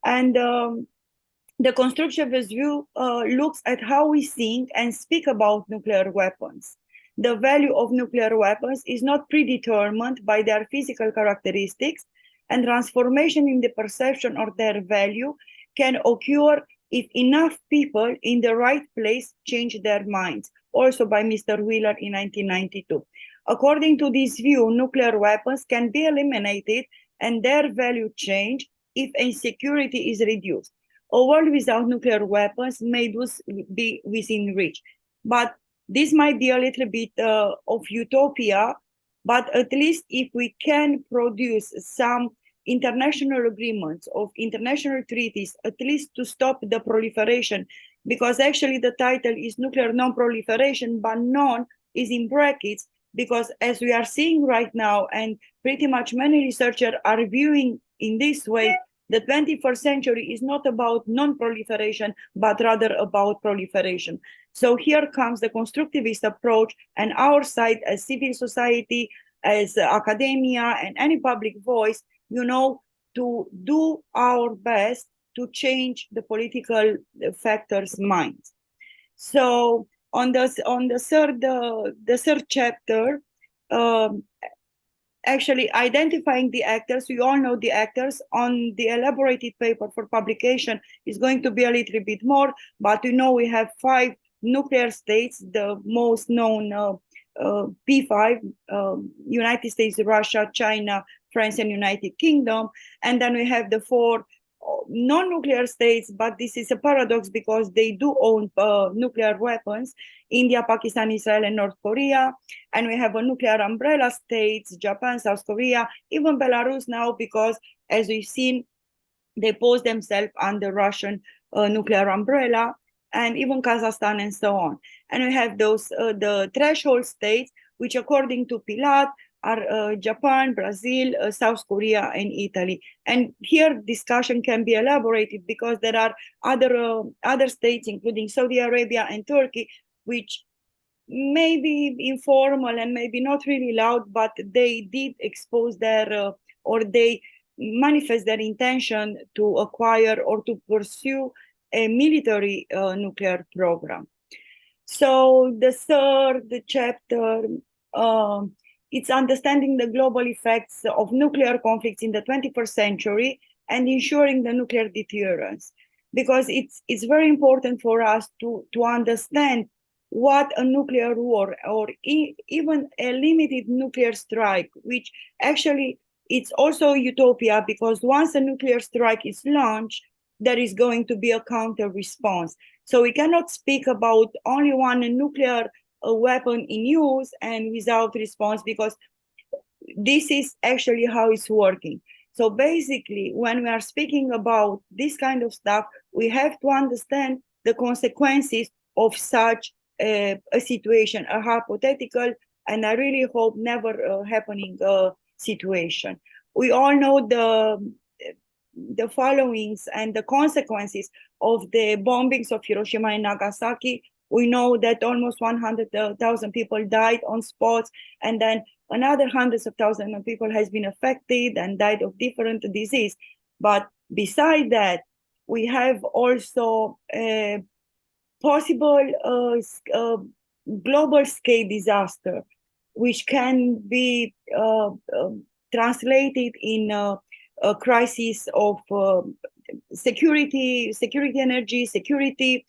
And the constructivist view looks at how we think and speak about nuclear weapons. The value of nuclear weapons is not predetermined by their physical characteristics, and transformation in the perception of their value can occur if enough people in the right place change their minds, also by Mr. Wheeler in 1992. According to this view, nuclear weapons can be eliminated and their value change if insecurity is reduced. A world without nuclear weapons may thus be within reach. But this might be a little bit of utopia, but at least if we can produce some international agreements of international treaties, at least to stop the proliferation, because actually the title is nuclear non-proliferation, but non is in brackets, because as we are seeing right now, and pretty much many researchers are viewing in this way, the 21st century is not about non-proliferation, but rather about proliferation. So here comes the constructivist approach, and our side as civil society, as academia, and any public voice, you know, to do our best to change the political factors' minds. So on the third chapter, actually identifying the actors, we all know the actors. On the elaborated paper for publication is going to be a little bit more, but you know we have 5 nuclear states, the most known P5, United States, Russia, China, France, and United Kingdom. And then we have the 4 non-nuclear states, but this is a paradox because they do own nuclear weapons: India, Pakistan, Israel, and North Korea. And we have a nuclear umbrella states: Japan, South Korea, even Belarus now, because as we've seen, they pose themselves under Russian nuclear umbrella, and even Kazakhstan and so on. And we have those the threshold states, which according to Pilat are Japan, Brazil, South Korea, and Italy. And here discussion can be elaborated because there are other states, including Saudi Arabia and Turkey, which may be informal and maybe not really loud, but they did expose their, or they manifest their intention to acquire or to pursue a military nuclear program. So the third chapter, it's understanding the global effects of nuclear conflicts in the 21st century and ensuring the nuclear deterrence. Because it's very important for us to understand what a nuclear war or even a limited nuclear strike, which actually it's also utopia, because once a nuclear strike is launched, there is going to be a counter response. So we cannot speak about only one nuclear weapon in use and without response, because this is actually how it's working. So basically, when we are speaking about this kind of stuff, we have to understand the consequences of such a situation, a hypothetical, and I really hope never happening situation. We all know the followings and the consequences of the bombings of Hiroshima and Nagasaki. We know that almost 100,000 people died on spots, and then another hundreds of thousands of people has been affected and died of different disease. But beside that, we have also a possible global scale disaster, which can be translated in a crisis of security, energy, security,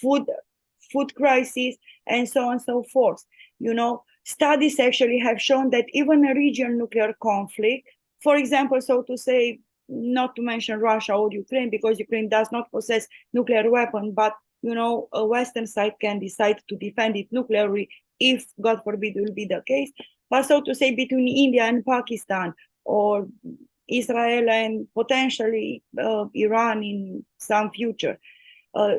food crisis, and so on and so forth. You know, studies actually have shown that even a regional nuclear conflict, for example, so to say, not to mention Russia or Ukraine, because Ukraine does not possess nuclear weapon, but a Western side can decide to defend it nuclearly if, God forbid, will be the case. But so to say, between India and Pakistan, or Israel and potentially Iran in some future,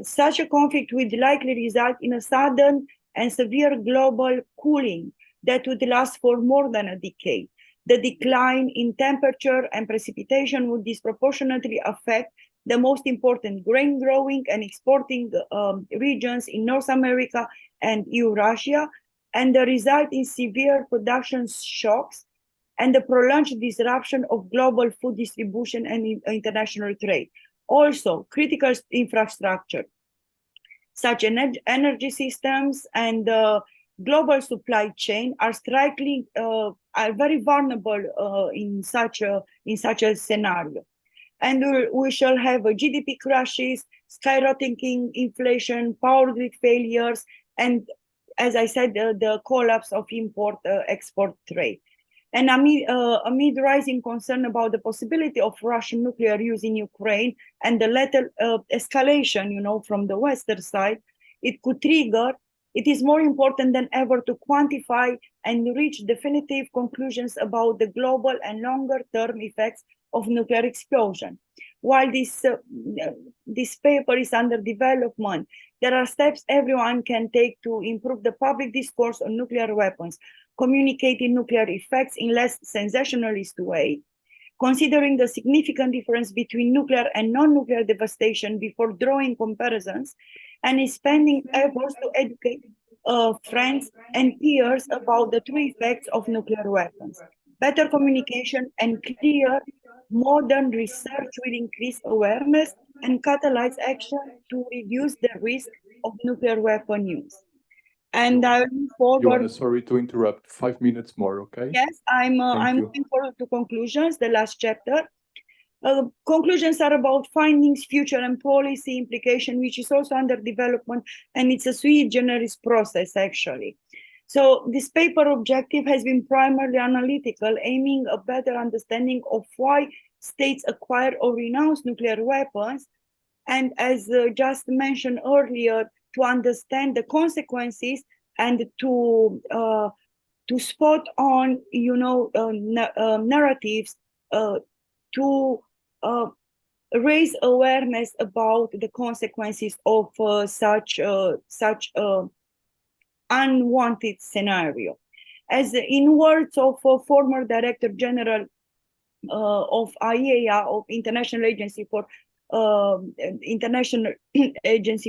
such a conflict would likely result in a sudden and severe global cooling that would last for more than a decade. The decline in temperature and precipitation would disproportionately affect the most important grain growing and exporting regions in North America and Eurasia, and the result in severe production shocks and the prolonged disruption of global food distribution and international trade. Also, critical infrastructure, such as energy systems and global supply chain, are very vulnerable in such a scenario. And we shall have a GDP crashes, skyrocketing inflation, power grid failures, and, as I said, the collapse of import-export trade. And amid rising concern about the possibility of Russian nuclear use in Ukraine and the later escalation, from the Western side, it is more important than ever to quantify and reach definitive conclusions about the global and longer-term effects of nuclear explosion. While this paper is under development, there are steps everyone can take to improve the public discourse on nuclear weapons, communicating nuclear effects in less sensationalist way, considering the significant difference between nuclear and non-nuclear devastation before drawing comparisons, and expanding efforts to educate friends and peers about the true effects of nuclear weapons. Better communication and clear modern research will increase awareness and catalyze action to reduce the risk of nuclear weapon use. And I look forward. Ioana, sorry to interrupt. 5 minutes more, okay? Yes, I'm looking forward to conclusions, the last chapter. Conclusions are about findings, future and policy implication, which is also under development, and it's a sui generis process, actually. So this paper objective has been primarily analytical, aiming a better understanding of why states acquire or renounce nuclear weapons, and as just mentioned earlier, to understand the consequences and to spot on, narratives to raise awareness about the consequences of such unwanted scenario. As in words of former Director General of IAEA, of International Agency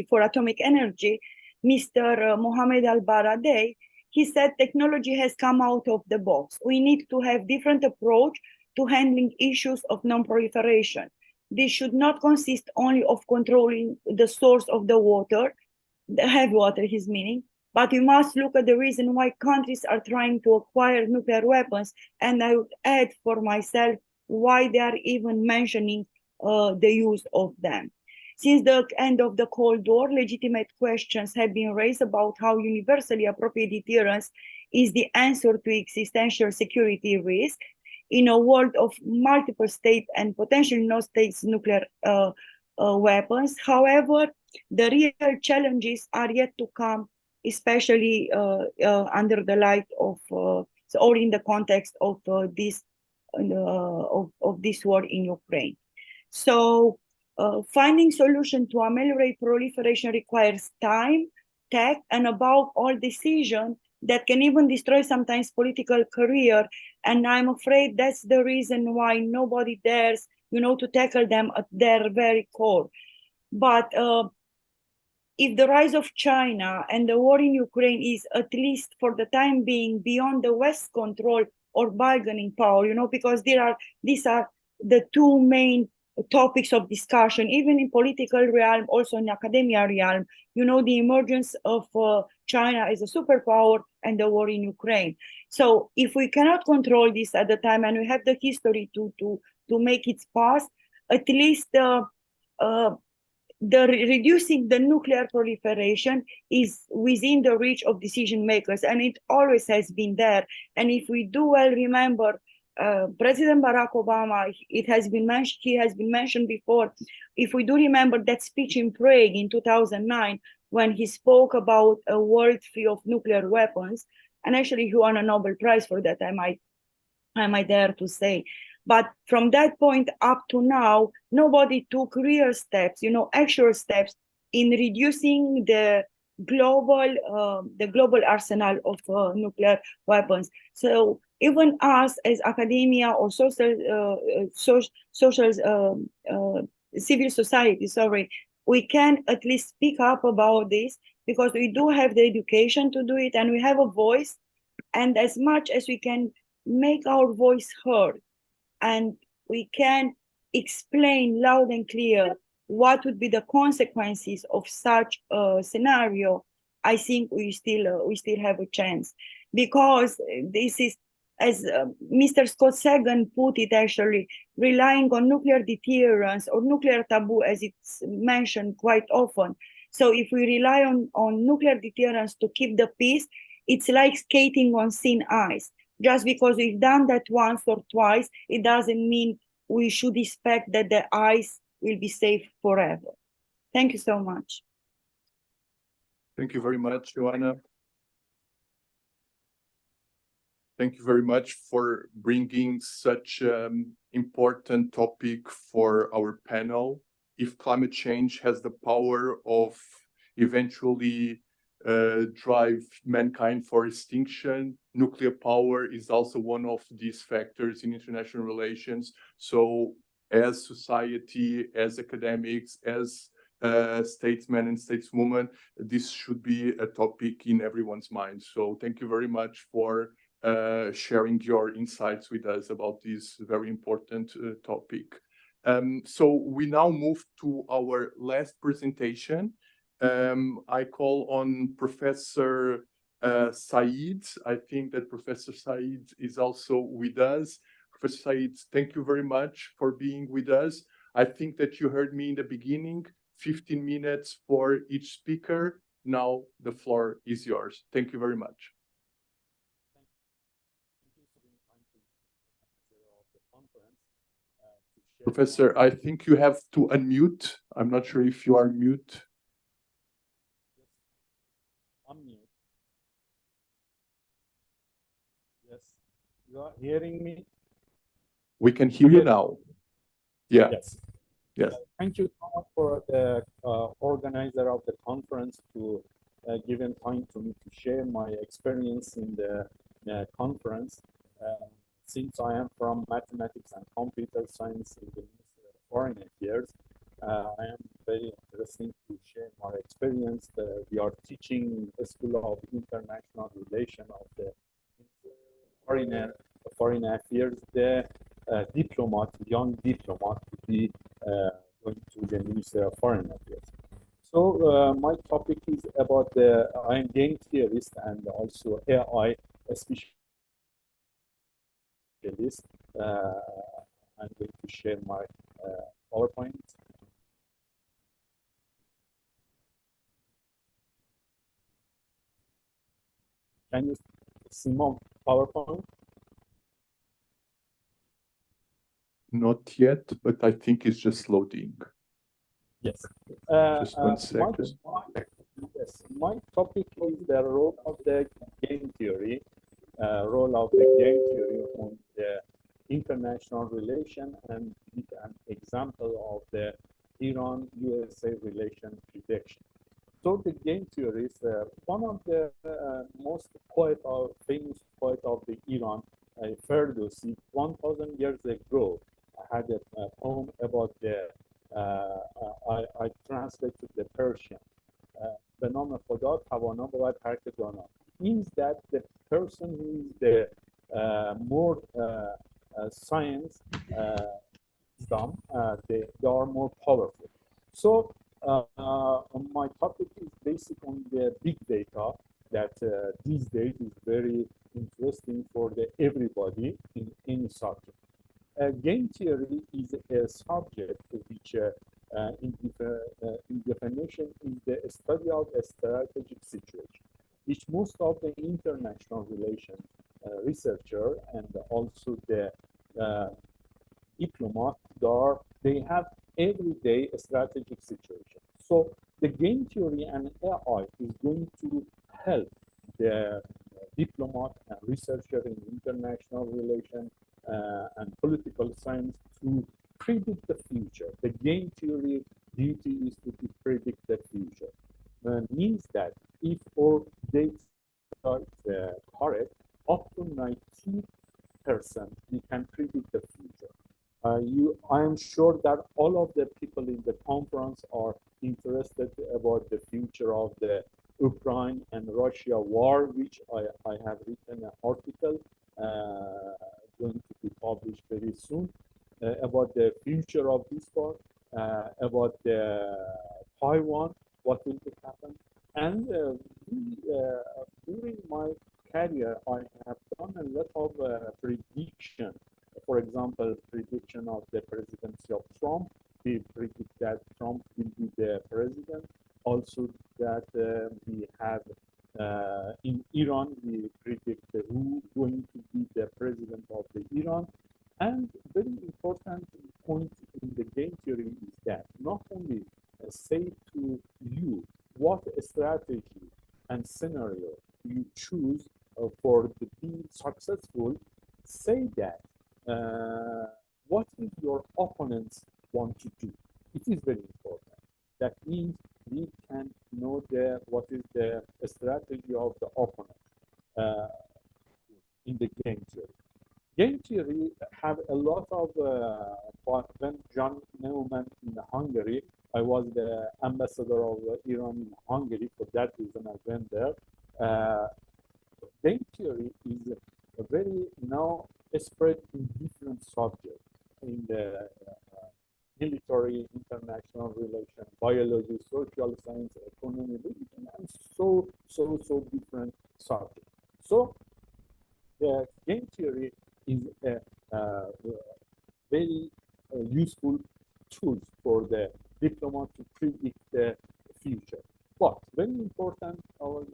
for Atomic Energy, Mr. Mohamed Al-Baradei, he said technology has come out of the box. We need to have different approach to handling issues of non-proliferation. This should not consist only of controlling the source of the water, the heavy water, his meaning, but we must look at the reason why countries are trying to acquire nuclear weapons, and I would add for myself why they are even mentioning the use of them. Since the end of the Cold War, legitimate questions have been raised about how universally appropriate deterrence is the answer to existential security risk in a world of multiple state and potentially no states nuclear weapons. However, the real challenges are yet to come, especially under the light of or in the context of this war in Ukraine. So finding solution to ameliorate proliferation requires time, tech, and above all decision that can even destroy sometimes political career. And I'm afraid that's the reason why nobody dares, to tackle them at their very core. But if the rise of China and the war in Ukraine is, at least for the time being, beyond the West's control or bargaining power, because these are the two main topics of discussion, even in political realm, also in academia realm, the emergence of China as a superpower and the war in Ukraine. So if we cannot control this at the time, and we have the history to make it pass, at least reducing the nuclear proliferation is within the reach of decision makers, and it always has been there. And if we do well remember President Barack Obama, it has been mentioned, he has been mentioned before. If we do remember that speech in Prague in 2009, when he spoke about a world free of nuclear weapons, and actually he won a Nobel Prize for that, I might dare to say. But from that point up to now, nobody took real steps, actual steps in reducing the global arsenal of nuclear weapons. So even us as academia or civil society, we can at least speak up about this, because we do have the education to do it and we have a voice. And as much as we can make our voice heard and we can explain loud and clear what would be the consequences of such a scenario, I think we still have a chance, because this is, as Mr. Scott Sagan put it, actually relying on nuclear deterrence or nuclear taboo, as it's mentioned quite often. So if we rely on nuclear deterrence to keep the peace, it's like skating on thin ice. Just because we've done that once or twice, it doesn't mean we should expect that the ice will be safe forever. Thank you so much. Thank you very much, Ioana. Thank you very much for bringing such important topic for our panel. If climate change has the power of eventually drive mankind for extinction, nuclear power is also one of these factors in international relations. So as society, as academics, as statesmen and stateswomen, this should be a topic in everyone's mind. So thank you very much for sharing your insights with us about this very important topic. So we now move to our last presentation. I call on Professor Saeed. I think that Professor Saeed is also with us. Professor Saeed, thank you very much for being with us. I think that you heard me in the beginning, 15 minutes for each speaker. Now the floor is yours. Thank you very much. Professor, I think you have to unmute. I'm not sure if you are mute. Unmute. Yes, you are hearing me? We can hear you now. Yeah. Yes. Yes. Thank you so much for the organizer of the conference to given time to me to share my experience in the conference. Since I am from mathematics and computer science in the Ministry of Foreign Affairs, I am very interested to share my experience. We are teaching the School of International Relations of the Foreign Affairs, the young diplomat to be going to the Ministry of Foreign Affairs. So my topic is about I am game theorist and also AI specialist. I'm going to share my PowerPoint. Can you see my PowerPoint? Not yet, but I think it's just loading. Yes. Just 1 second. My topic is the role of the game theory, on the international relation, and an example of the Iran-USA relation prediction. So the game theory is one of the most famous poet of the Iran, Cardoso, 1,000 years ago, had a poem about the, I translated the Persian. به نام خدا توانا بود هر که دانا. Means that the person who is the more science they are more powerful. So my topic is based on the big data that these days is very interesting for everybody in any subject. Game theory is a subject which in definition is the study of a strategic situation, which most of the international relations researcher and also the diplomat, they have everyday strategic situation. So the game theory and AI is going to help the diplomat and researcher in international relations and political science to predict the future. The game theory duty is to predict the future. Means that if our data is correct, up to 90%, we can predict the future. I am sure that all of the people in the conference are interested about the future of the Ukraine and Russia war, which I have written an article going to be published very soon about the future of this war, about the Taiwan, what will happen. And during my career, I have done a lot of prediction. For example, prediction of the presidency of Trump. We predict that Trump will be the president. Also, that we have in Iran, we predict who going to be the president of the Iran. And very important point in the game theory is that not only say to you what strategy and scenario you choose for the being successful, say that what is your opponents want to do. It is very important. That means we can know what is the strategy of the opponent in the game theory. Game theory have a lot of, when John Neumann in Hungary, I was the ambassador of Iran in Hungary, for that reason I went there. Game theory is a very now spread in different subjects, in the military, international relations, biology, social science, economy, and so different subjects. So the game theory is a very useful tool for the diplomat to predict the future. But very important, our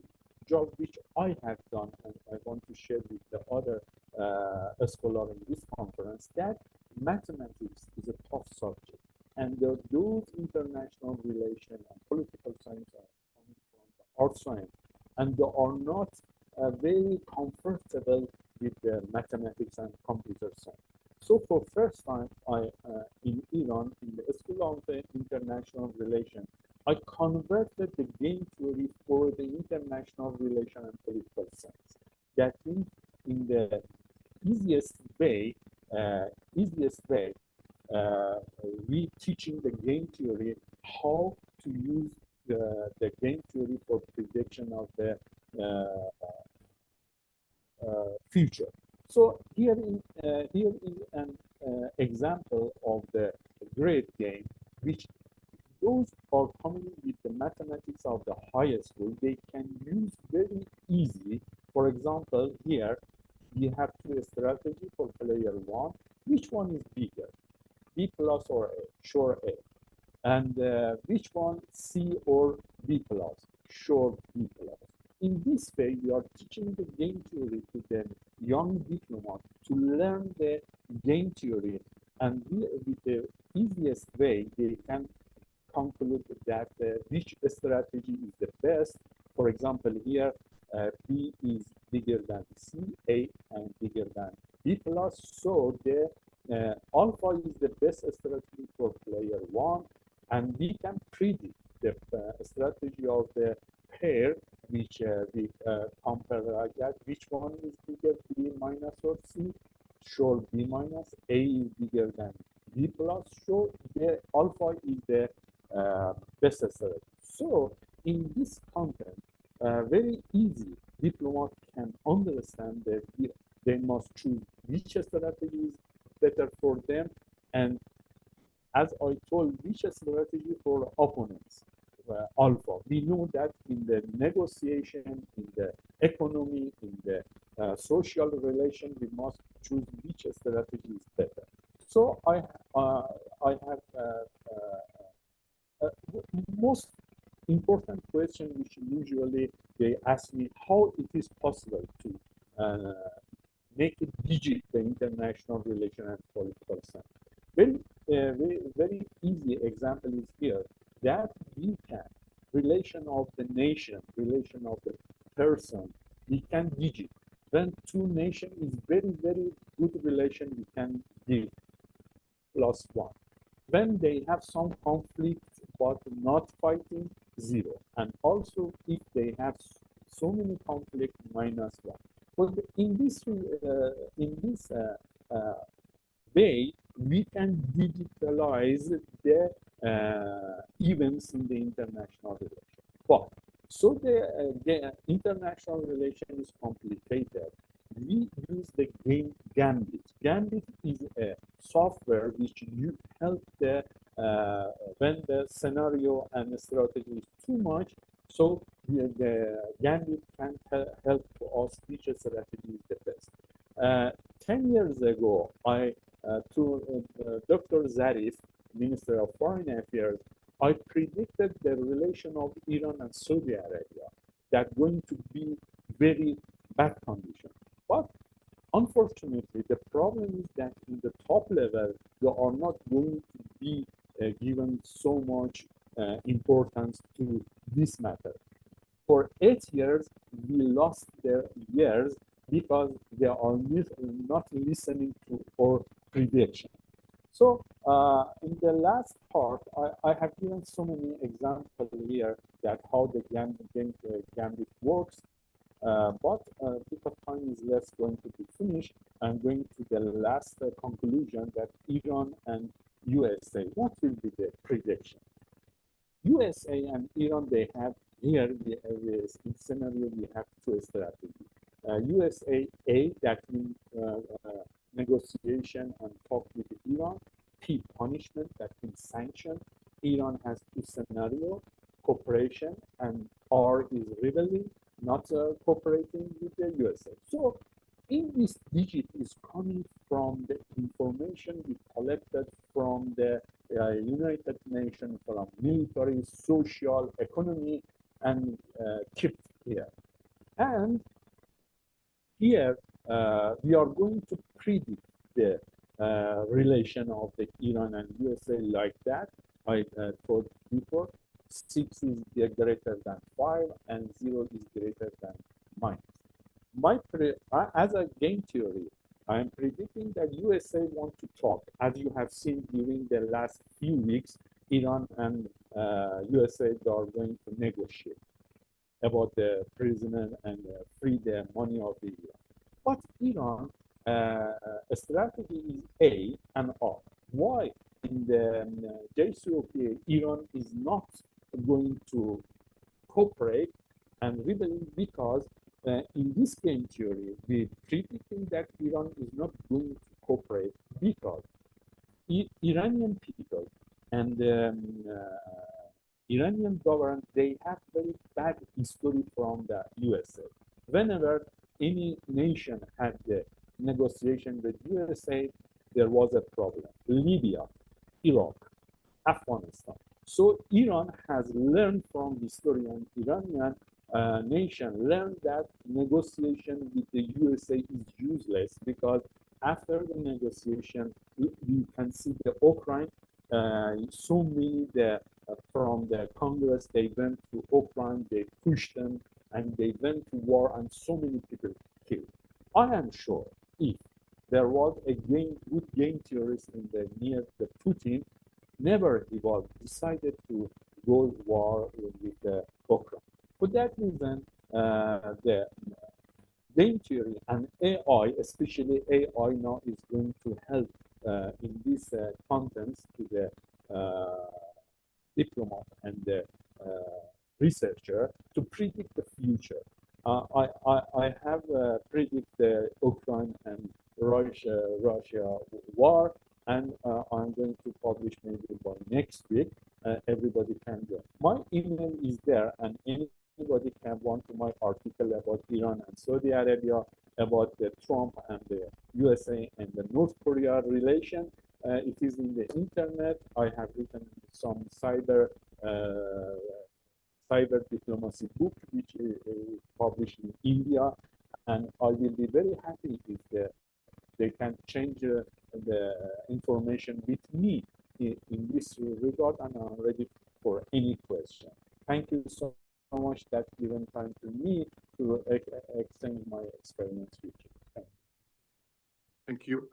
job which I have done, and I want to share with the other scholars in this conference, that mathematics is a tough subject. And those international relations and political science are coming from the art science, and they are not very comfortable with the mathematics and computer science. So for first time, in Iran, in the School of the International Relations, I converted the game theory for the international relation and political science. That means in the easiest way, we teaching the game theory how to use the game theory for prediction of the future. So here is an example of the great game, which those are coming with the mathematics of the high school, they can use very easy. For example, here we have two strategies for player one. Which one is bigger, B plus or A? Sure A. And which one, C or B plus? Sure B plus. In this way, we are teaching the game theory to the young diplomat to learn the game theory, and with the easiest way, they can conclude that which strategy is the best. For example, here, B is bigger than C, A and bigger than B plus. So the alpha is the best strategy for player one, and we can predict the strategy of the pair, which we compare like that. Which one is bigger, B minus or C? Sure, B minus. A is bigger than B plus. Sure, the alpha is the best strategy. So in this content, very easy, diplomat can understand that they must choose which strategy is better for them, and as I told, which strategy for opponents. Alpha. We know that in the negotiation, in the economy, in the social relation, we must choose which strategy is better. So I have most important question which usually they ask me, how it is possible to digit the international relation and political sense. Very easy example is here that we can relation of the nation, relation of the person, we can digit. When two nations is very good relation, we can give +1. When they have some conflict but not fighting, 0. And also if they have so many conflict, -1. But in this way, we can digitalize the events in the international relation. But so the international relation is complicated. We use the Gambit. Gambit is a software which you help the when the scenario and the strategy is too much. So the Gambit can help us which strategy is the best. 10 years ago, to Dr. Zarif, Minister of Foreign Affairs, I predicted the relation of Iran and Saudi Arabia that going to be very bad condition. But unfortunately, the problem is that in the top level, they are not going to be given so much importance to this matter. For 8 years, we lost their years because they are not listening to our prediction. So in the last part, I have given so many examples here that how the Gambit works. But because time is less going to be finished, I'm going to the last conclusion that Iran and USA, what will be the prediction? USA and Iran, they have here, in scenario, we have two strategies. USA, that means negotiation and talk with Iran. P, punishment, that means sanction. Iran has two scenarios, cooperation, and R is rebelling, not cooperating with the USA. So in this digit is coming from the information we collected from the United Nations, from military, social, economy, and kept here. And here we are going to predict the relation of the Iran and USA like that. I told before, 6 is greater than 5 and 0 is greater than -. As a game theory, I am predicting that USA want to talk. As you have seen during the last few weeks, Iran and USA are going to negotiate about the prisoner and free the money of the Iran. But Iran strategy is A and R. Why? In the JCPOA, Iran is not going to cooperate and rebelling because in this game theory, we're predicting that Iran is not going to cooperate because Iranian people and Iranian government, they have very bad history from the USA. Whenever any nation had the negotiation with USA, there was a problem. Libya, Iraq, Afghanistan. So Iran has learned from history, and Iranian nation learned that negotiation with the USA is useless because after the negotiation, you can see the Ukraine, so many from the Congress, they went to Ukraine, they pushed them, and they went to war, and so many people killed. I am sure if there was a good game theorist in the near the Putin, never he was decided to go war with the Ukraine. For that reason, the game theory and AI, especially AI now, is going to help in these contents to the diplomat and the researcher to predict the future. I have predict the Ukraine and Russia war, and I'm going to publish maybe by next week. Everybody can join. My email is there, and anybody can want to my article about Iran and Saudi Arabia, about the Trump and the USA and the North Korea relation. It is in the internet. I have written some cyber diplomacy book, which is published in India, and I will be very happy if the they can change the information with me in this regard, and I'm ready for any question. Thank you so much that given time to me to exchange my experiments with you. Thank you.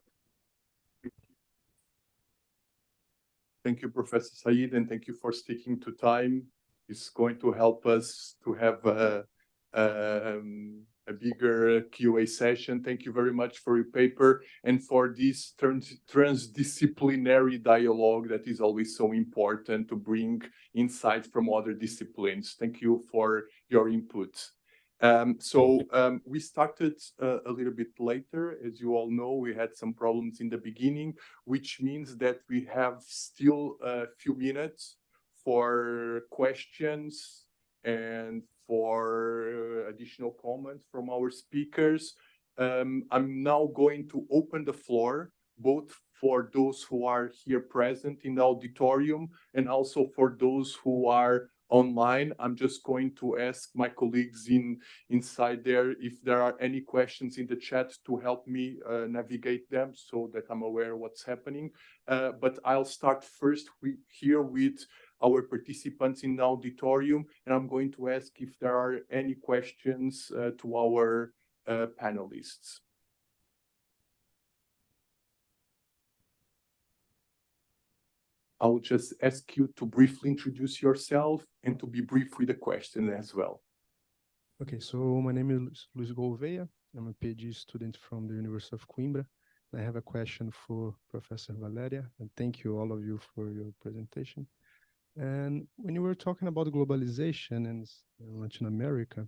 Thank you, Professor Saeed, and thank you for sticking to time. It's going to help us to have a bigger QA session. Thank you very much for your paper and for this transdisciplinary dialogue that is always so important to bring insights from other disciplines. Thank you for your input. We started a little bit later. As you all know, we had some problems in the beginning, which means that we have still a few minutes for questions and for additional comments from our speakers. I'm now going to open the floor, both for those who are here present in the auditorium and also for those who are online. I'm just going to ask my colleagues inside there if there are any questions in the chat to help me navigate them so that I'm aware of what's happening. But I'll start first here with our participants in the auditorium, and I'm going to ask if there are any questions to our panelists. I'll just ask you to briefly introduce yourself and to be brief with the question as well. Okay, so my name is Luis Gouveia. I'm a PhD student from the University of Coimbra. I have a question for Professor Valeria, and thank you all of you for your presentation. And when you were talking about globalization in Latin America,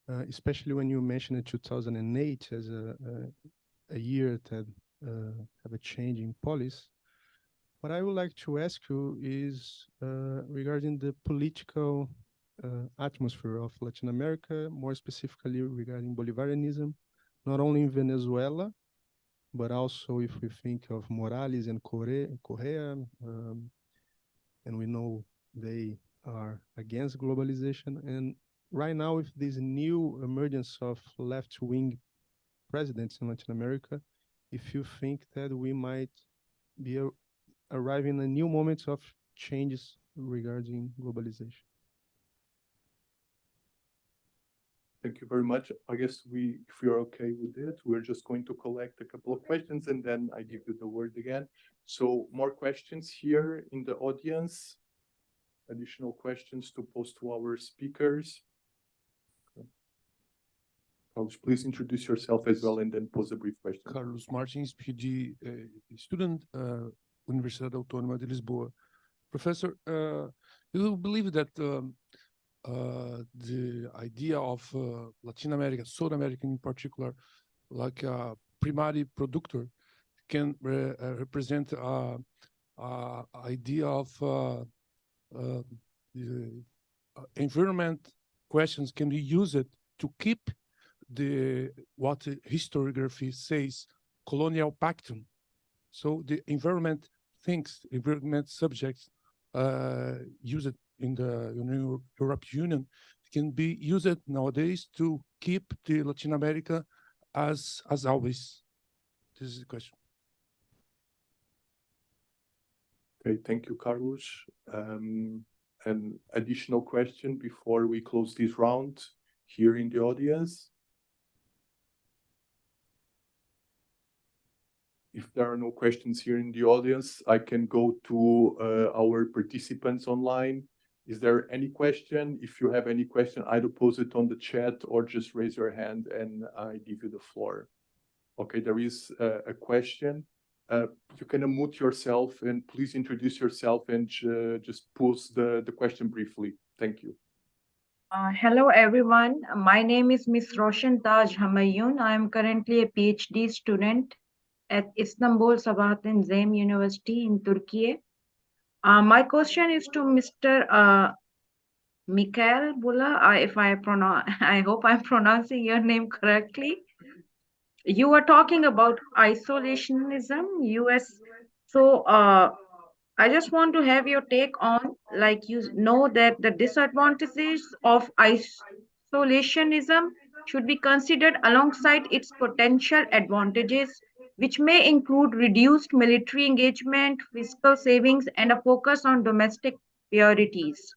especially when you mentioned 2008 as a year that have a change in policy, what I would like to ask you is regarding the political atmosphere of Latin America, more specifically regarding Bolivarianism, not only in Venezuela, but also if we think of Morales and Correa, and we know they are against globalization. And right now, with this new emergence of left-wing presidents in Latin America, if you think that we might be arriving a new moment of changes regarding globalization. Thank you very much. I guess if you're okay with it, we're just going to collect a couple of questions and then I give you the word again. So more questions here in the audience, additional questions to pose to our speakers. Carlos, please introduce yourself as well and then pose a brief question. Carlos Martins, PhD student, Universidade Autônoma de Lisboa. Professor, you believe that the idea of Latin America, South America in particular, like a primary productor, can represent idea of the environment questions can be used to keep what historiography says colonial pactum. So the environment things, environment subjects used in the European Union can be used nowadays to keep the Latin America as always. This is the question. Okay, thank you, Carlos. An additional question before we close this round here in the audience. If there are no questions here in the audience, I can go to our participants online. Is there any question? If you have any question, either pose it on the chat or just raise your hand and I give you the floor. Okay, there is a question. You can unmute yourself and please introduce yourself and just pose the question briefly. Thank you. Hello, everyone. My name is Ms. Roshan Taj Hamayoun. I am currently a PhD student at Istanbul Sabahattin Zem University in Turkey. My question is to Mr. Michal Bula. I hope I'm pronouncing your name correctly. You were talking about isolationism, US. So I just want to have your take on, like, you know that the disadvantages of isolationism should be considered alongside its potential advantages, which may include reduced military engagement, fiscal savings, and a focus on domestic priorities.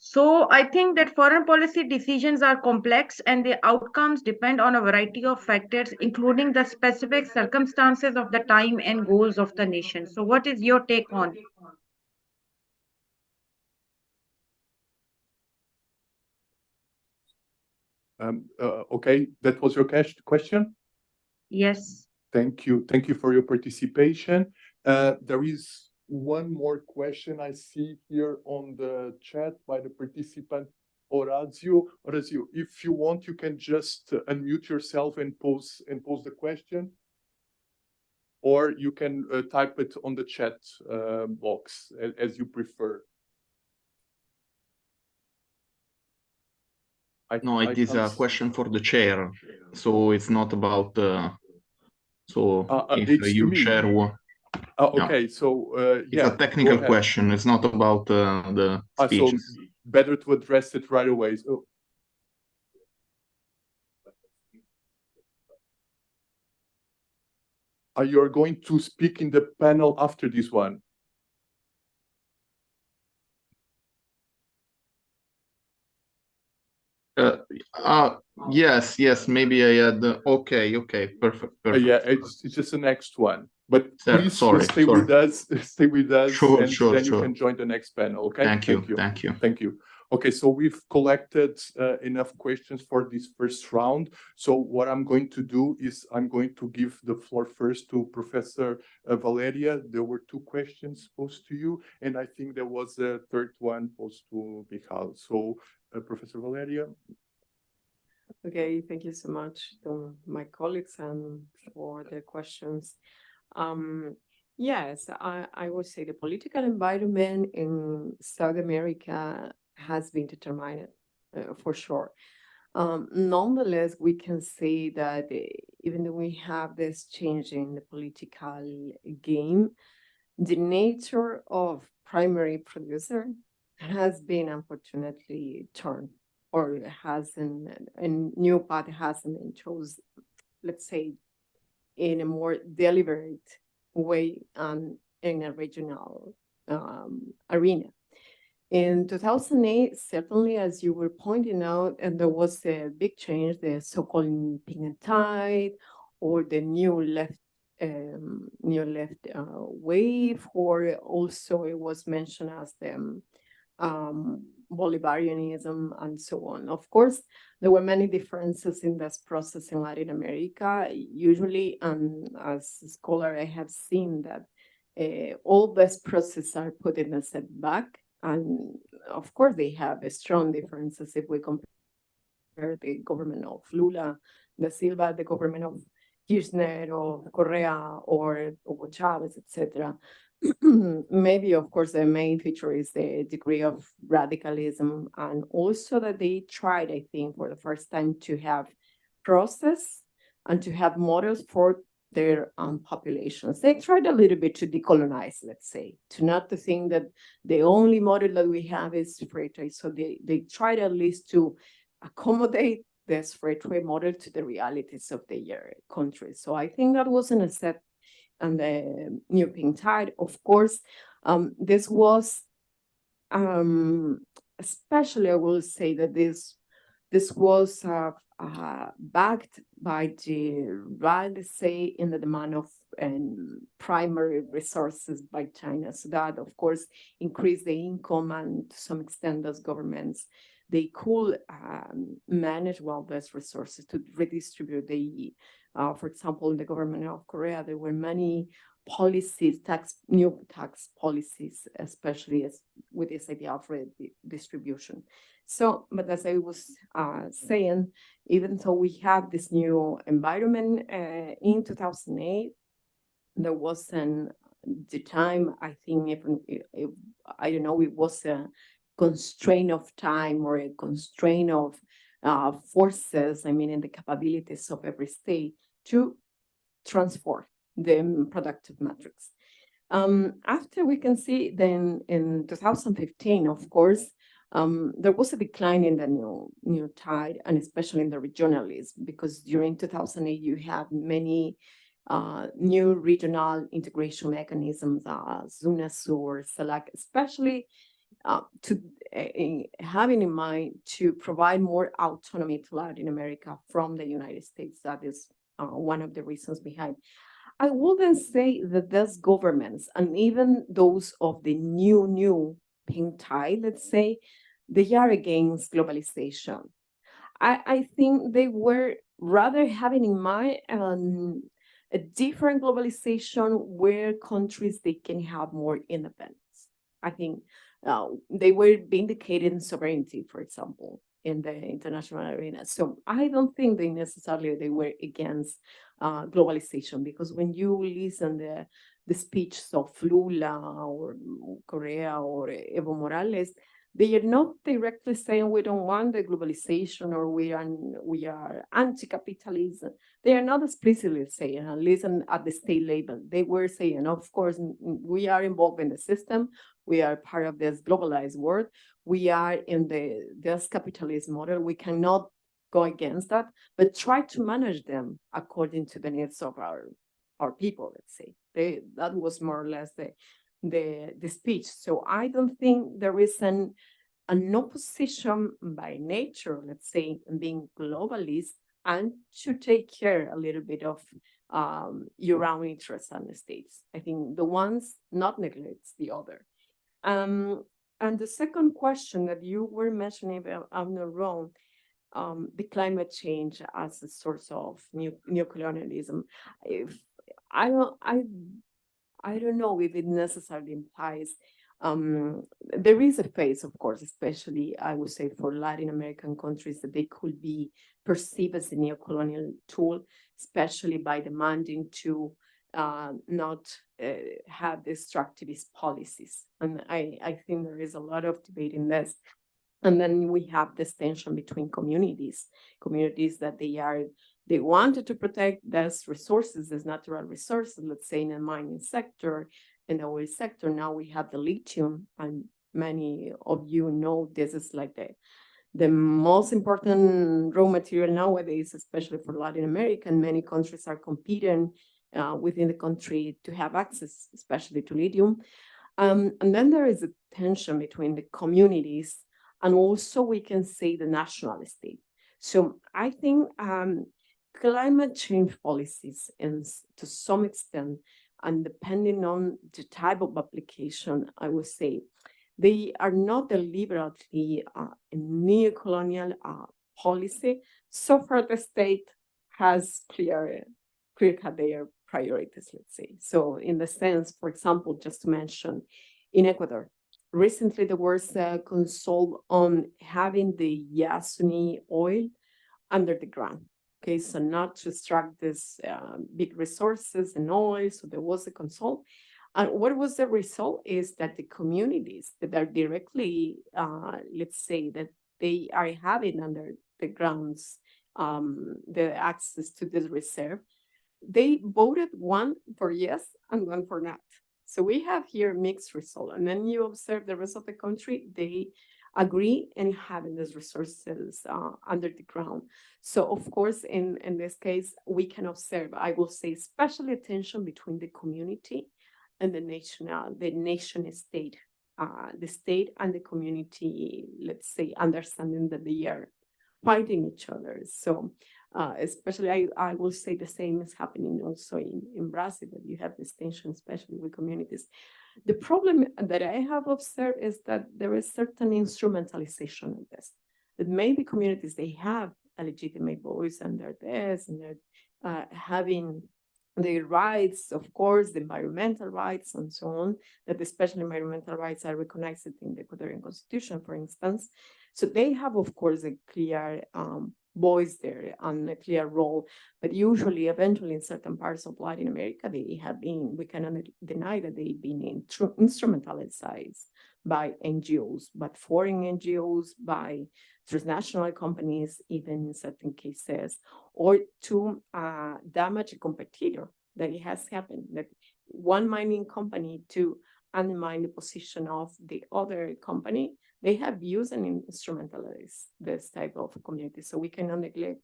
So I think that foreign policy decisions are complex and the outcomes depend on a variety of factors, including the specific circumstances of the time and goals of the nation. So what is your take on? Okay, that was your question? Yes. Thank you. Thank you for your participation. There is one more question I see here on the chat by the participant, Orazio. Orazio, if you want, you can just unmute yourself and pose the question, or you can type it on the chat box as you prefer. No, it is a question for the chair, so it's not about if it's you me. chair what. Okay, so it's a technical question. It's not about the speeches. So better to address it right away. So, you're going to speak in the panel after this one? Yes, maybe I had. Okay, perfect. Yeah, it's just the next one. But please stay with us. Stay with us, sure, then you can join the next panel. Okay. Thank you. Okay, so we've collected enough questions for this first round. So what I'm going to do is I'm going to give the floor first to Professor Valeria. There were 2 questions posed to you, and I think there was a third one posed to Michal. So Professor Valeria. Okay, thank you so much to my colleagues and for the questions. Yes, I would say the political environment in South America has been determined for sure. Nonetheless, we can say that even though we have this change in the political game, the nature of primary producer has been unfortunately turned, or hasn't, a new path hasn't been chosen, let's say, in a more deliberate way in a regional arena. In 2008, certainly, as you were pointing out, and there was a big change, the so-called pink tide, or the new left wave, or also it was mentioned as the Bolivarianism and so on. Of course, there were many differences in this process in Latin America. Usually, as a scholar, I have seen that all these processes are put in a setback. And of course, they have strong differences if we compare the government of Lula da Silva, the government of Kirchner, or Correa, or Hugo Chavez, etc. Maybe, of course, the main feature is the degree of radicalism, and also that they tried, I think, for the first time to have process and to have models for their populations. They tried a little bit to decolonize, let's say, to not to think that the only model that we have is free trade. So they tried at least to accommodate this free trade model to the realities of their country. So I think that was an asset and the new pink tide. Of course, this was, especially I will say that this was backed by the right, say, in the demand of primary resources by China. So that, of course, increased the income, and to some extent, those governments, they could manage well those resources to redistribute the, for example, in the government of Korea, there were many policies, new tax policies, especially with this idea of redistribution. So, but as I was saying, even though we have this new environment in 2008, there wasn't the time, I think, if I don't know, it was a constraint of time or a constraint of forces, I mean, in the capabilities of every state to transform the productive matrix. After we can see then in 2015, of course, there was a decline in the new tide, and especially in the regionalism, because during 2008 you had many new regional integration mechanisms, UNASUR, SELAC, especially to having in mind to provide more autonomy to Latin America from the United States. That is one of the reasons behind. I wouldn't say that those governments, and even those of the new pink tide, let's say, they are against globalization. I think they were rather having in mind a different globalization where countries, they can have more independence. I think they were vindicating sovereignty, for example, in the international arena. So I don't think they necessarily they were against globalization, because when you listen the speech of Lula or Correa or Evo Morales, they are not directly saying we don't want the globalization or we are anti-capitalism. They are not explicitly saying, at least at the state level. They were saying, of course, we are involved in the system. We are part of this globalized world. We are in this capitalist model. We cannot go against that, but try to manage them according to the needs of our people, let's say. That was more or less the speech. So I don't think there is an opposition by nature, let's say, in being globalist and to take care a little bit of your own interests and the states. I think the ones not neglects the other. And the second question that you were mentioning, if I'm not wrong, the climate change as a source of new colonialism. If I don't know if it necessarily implies there is a phase, of course, especially I would say for Latin American countries, that they could be perceived as a neo-colonial tool, especially by demanding to not have destructivist policies. And I think there is a lot of debate in this. And then we have this tension between communities that they wanted to protect those resources, these natural resources, let's say in the mining sector, in the oil sector. Now we have the lithium, and many of you know this is like the most important raw material nowadays, especially for Latin America. And many countries are competing within the country to have access, especially to lithium. And then there is a tension between the communities and also we can say the national state. So I think climate change policies, and to some extent, and depending on the type of application, I would say, they are not deliberately a neo-colonial policy. So far, the state has clear-cut their priorities, let's say. So in the sense, for example, just to mention, in Ecuador, recently there was a consult on having the Yasuni oil under the ground. Okay, so not to extract these big resources and oil. So there was a consult. And what was the result is that the communities that are directly, let's say, that they are having under the grounds the access to this reserve, they voted one for yes and one for not. So we have here mixed result. And then you observe the rest of the country, they agree in having these resources under the ground. So of course, in this case, we can observe, I will say, especially tension between the community and the nation state, the state and the community, let's say, understanding that they are fighting each other. So especially, I will say the same is happening also in Brazil, that you have this tension, especially with communities. The problem that I have observed is that there is certain instrumentalization of this, that maybe communities, they have a legitimate voice and they're this, and they're having their rights, of course, the environmental rights and so on, that especially environmental rights are recognized in the Ecuadorian Constitution, for instance. So they have, of course, a clear voice there and a clear role, but usually, eventually, in certain parts of Latin America, they have been, we cannot deny that they've been instrumentalized by NGOs, but foreign NGOs, by transnational companies, even in certain cases, or to damage a competitor. That it has happened, that one mining company to undermine the position of the other company, they have used and instrumentalized this type of community. So we cannot neglect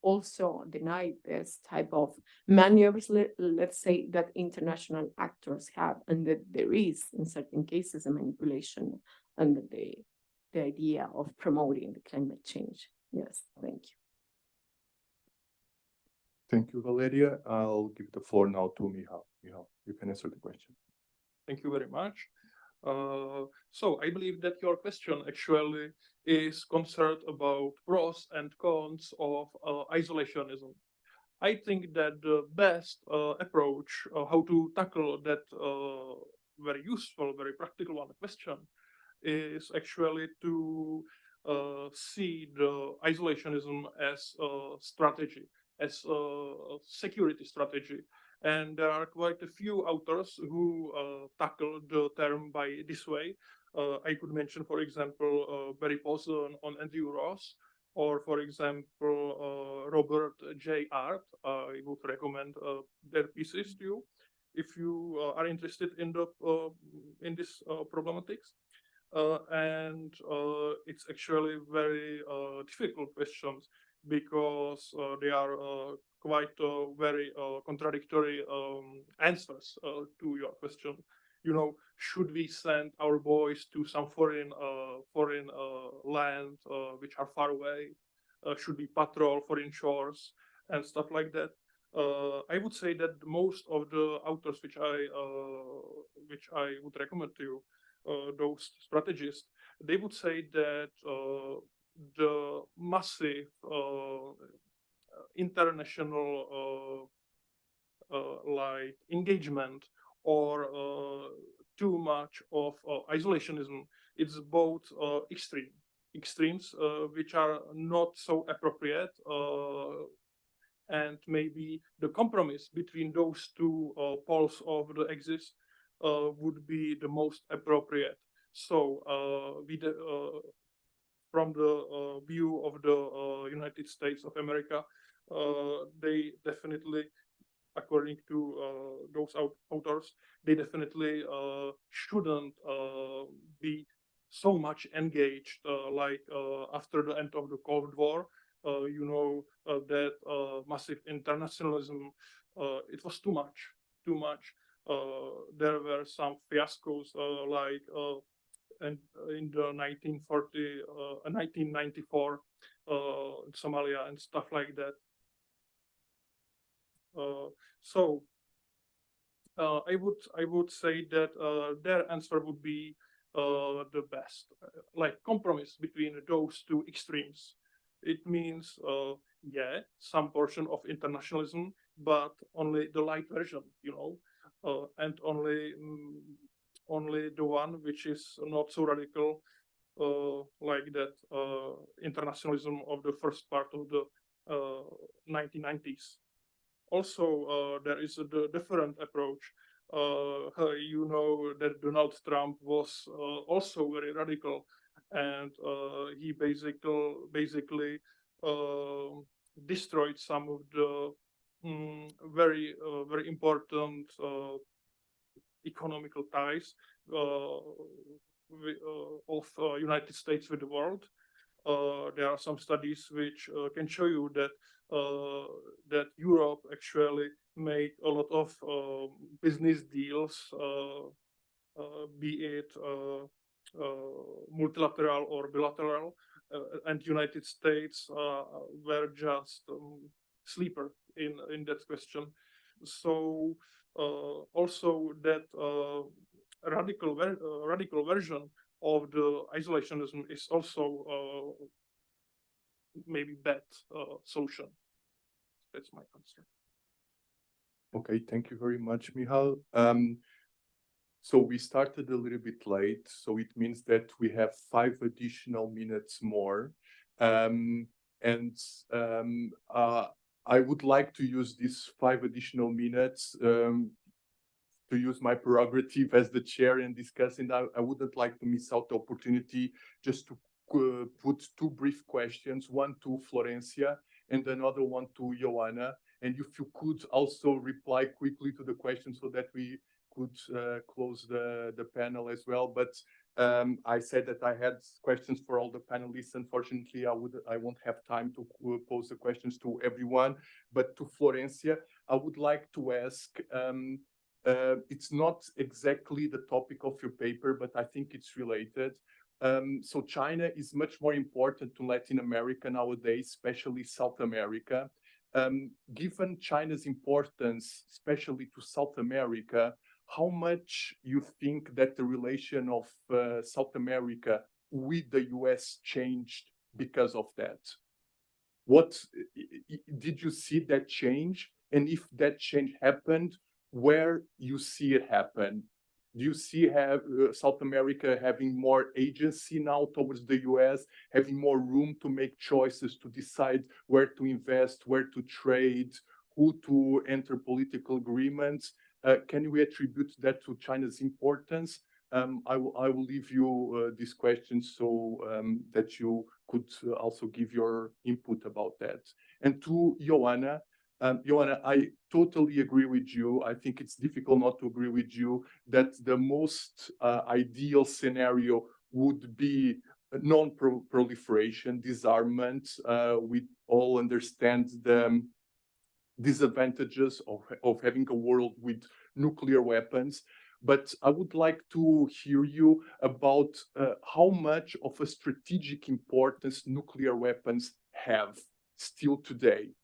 also deny this type of maneuvers, let's say, that international actors have, and that there is, in certain cases, a manipulation under the idea of promoting the climate change. Yes, thank you. Thank you, Valeria. I'll give the floor now to Michal. Michal, you can answer the question. Thank you very much. So I believe that your question actually is concerned about pros and cons of isolationism. I think that the best approach how to tackle that very useful, very practical one question is actually to see the isolationism as a strategy, as a security strategy. And there are quite a few authors who tackle the term by this way. I could mention, for example, Barry Posson on Andrew Ross, or, for example, Robert J. Art. I would recommend their pieces to you if you are interested in the in this problematics. And it's actually very difficult questions because they are quite very contradictory answers to your question. You know, should we send our boys to some foreign land which are far away? Should we patrol foreign shores and stuff like that? I would say that most of the authors which I would recommend to you, those strategists, they would say that the massive international like engagement or too much of isolationism, it's both extremes which are not so appropriate, and maybe the compromise between those two poles of the axis would be the most appropriate. So from the view of the United States of America, they definitely, according to those authors, they definitely shouldn't be so much engaged like after the end of the Cold War. You know, that massive internationalism, it was too much. There were some fiascos like in the 1994 Somalia and stuff like that. So I would say that their answer would be the best, like compromise between those two extremes. It means yeah, some portion of internationalism, but only the light version, you know, and only the one which is not so radical like that internationalism of the first part of the 1990s. Also, there is a different approach. You know that Donald Trump was also very radical, and he basically destroyed some of the very important economical ties of United States with the world. There are some studies which can show you that that Europe actually made a lot of business deals, be it multilateral or bilateral, and United States were just sleeper in that question. So also that radical version of the isolationism is also maybe bad solution. That's my concern. Okay, thank you very much, Michal. So we started a little bit late, so it means that we have 5 additional minutes more. I would like to use these 5 additional minutes to use my prerogative as the chair and discussing. I wouldn't like to miss out the opportunity just to put 2 brief questions, one to Florencia and another one to Ioana. And if you could also reply quickly to the question so that we could close the panel as well. But I said that I had questions for all the panelists. Unfortunately, I won't have time to pose the questions to everyone, but to Florencia, I would like to ask, it's not exactly the topic of your paper, but I think it's related. So China is much more important to Latin America nowadays, especially South America. Given China's importance, especially to South America, how much you think that the relation of South America with the US changed because of that? What did you see that change? And if that change happened, where you see it happen? Do you see South America having more agency now towards the US, having more room to make choices, to decide where to invest, where to trade, who to enter political agreements? Can we attribute that to China's importance? I will leave you these questions so that you could also give your input about that. And to Ioana, Ioana, I totally agree with you. I think it's difficult not to agree with you that the most ideal scenario would be non-proliferation, disarmament. We all understand the disadvantages of having a world with nuclear weapons. But I would like to hear you about how much of a strategic importance nuclear weapons have still today.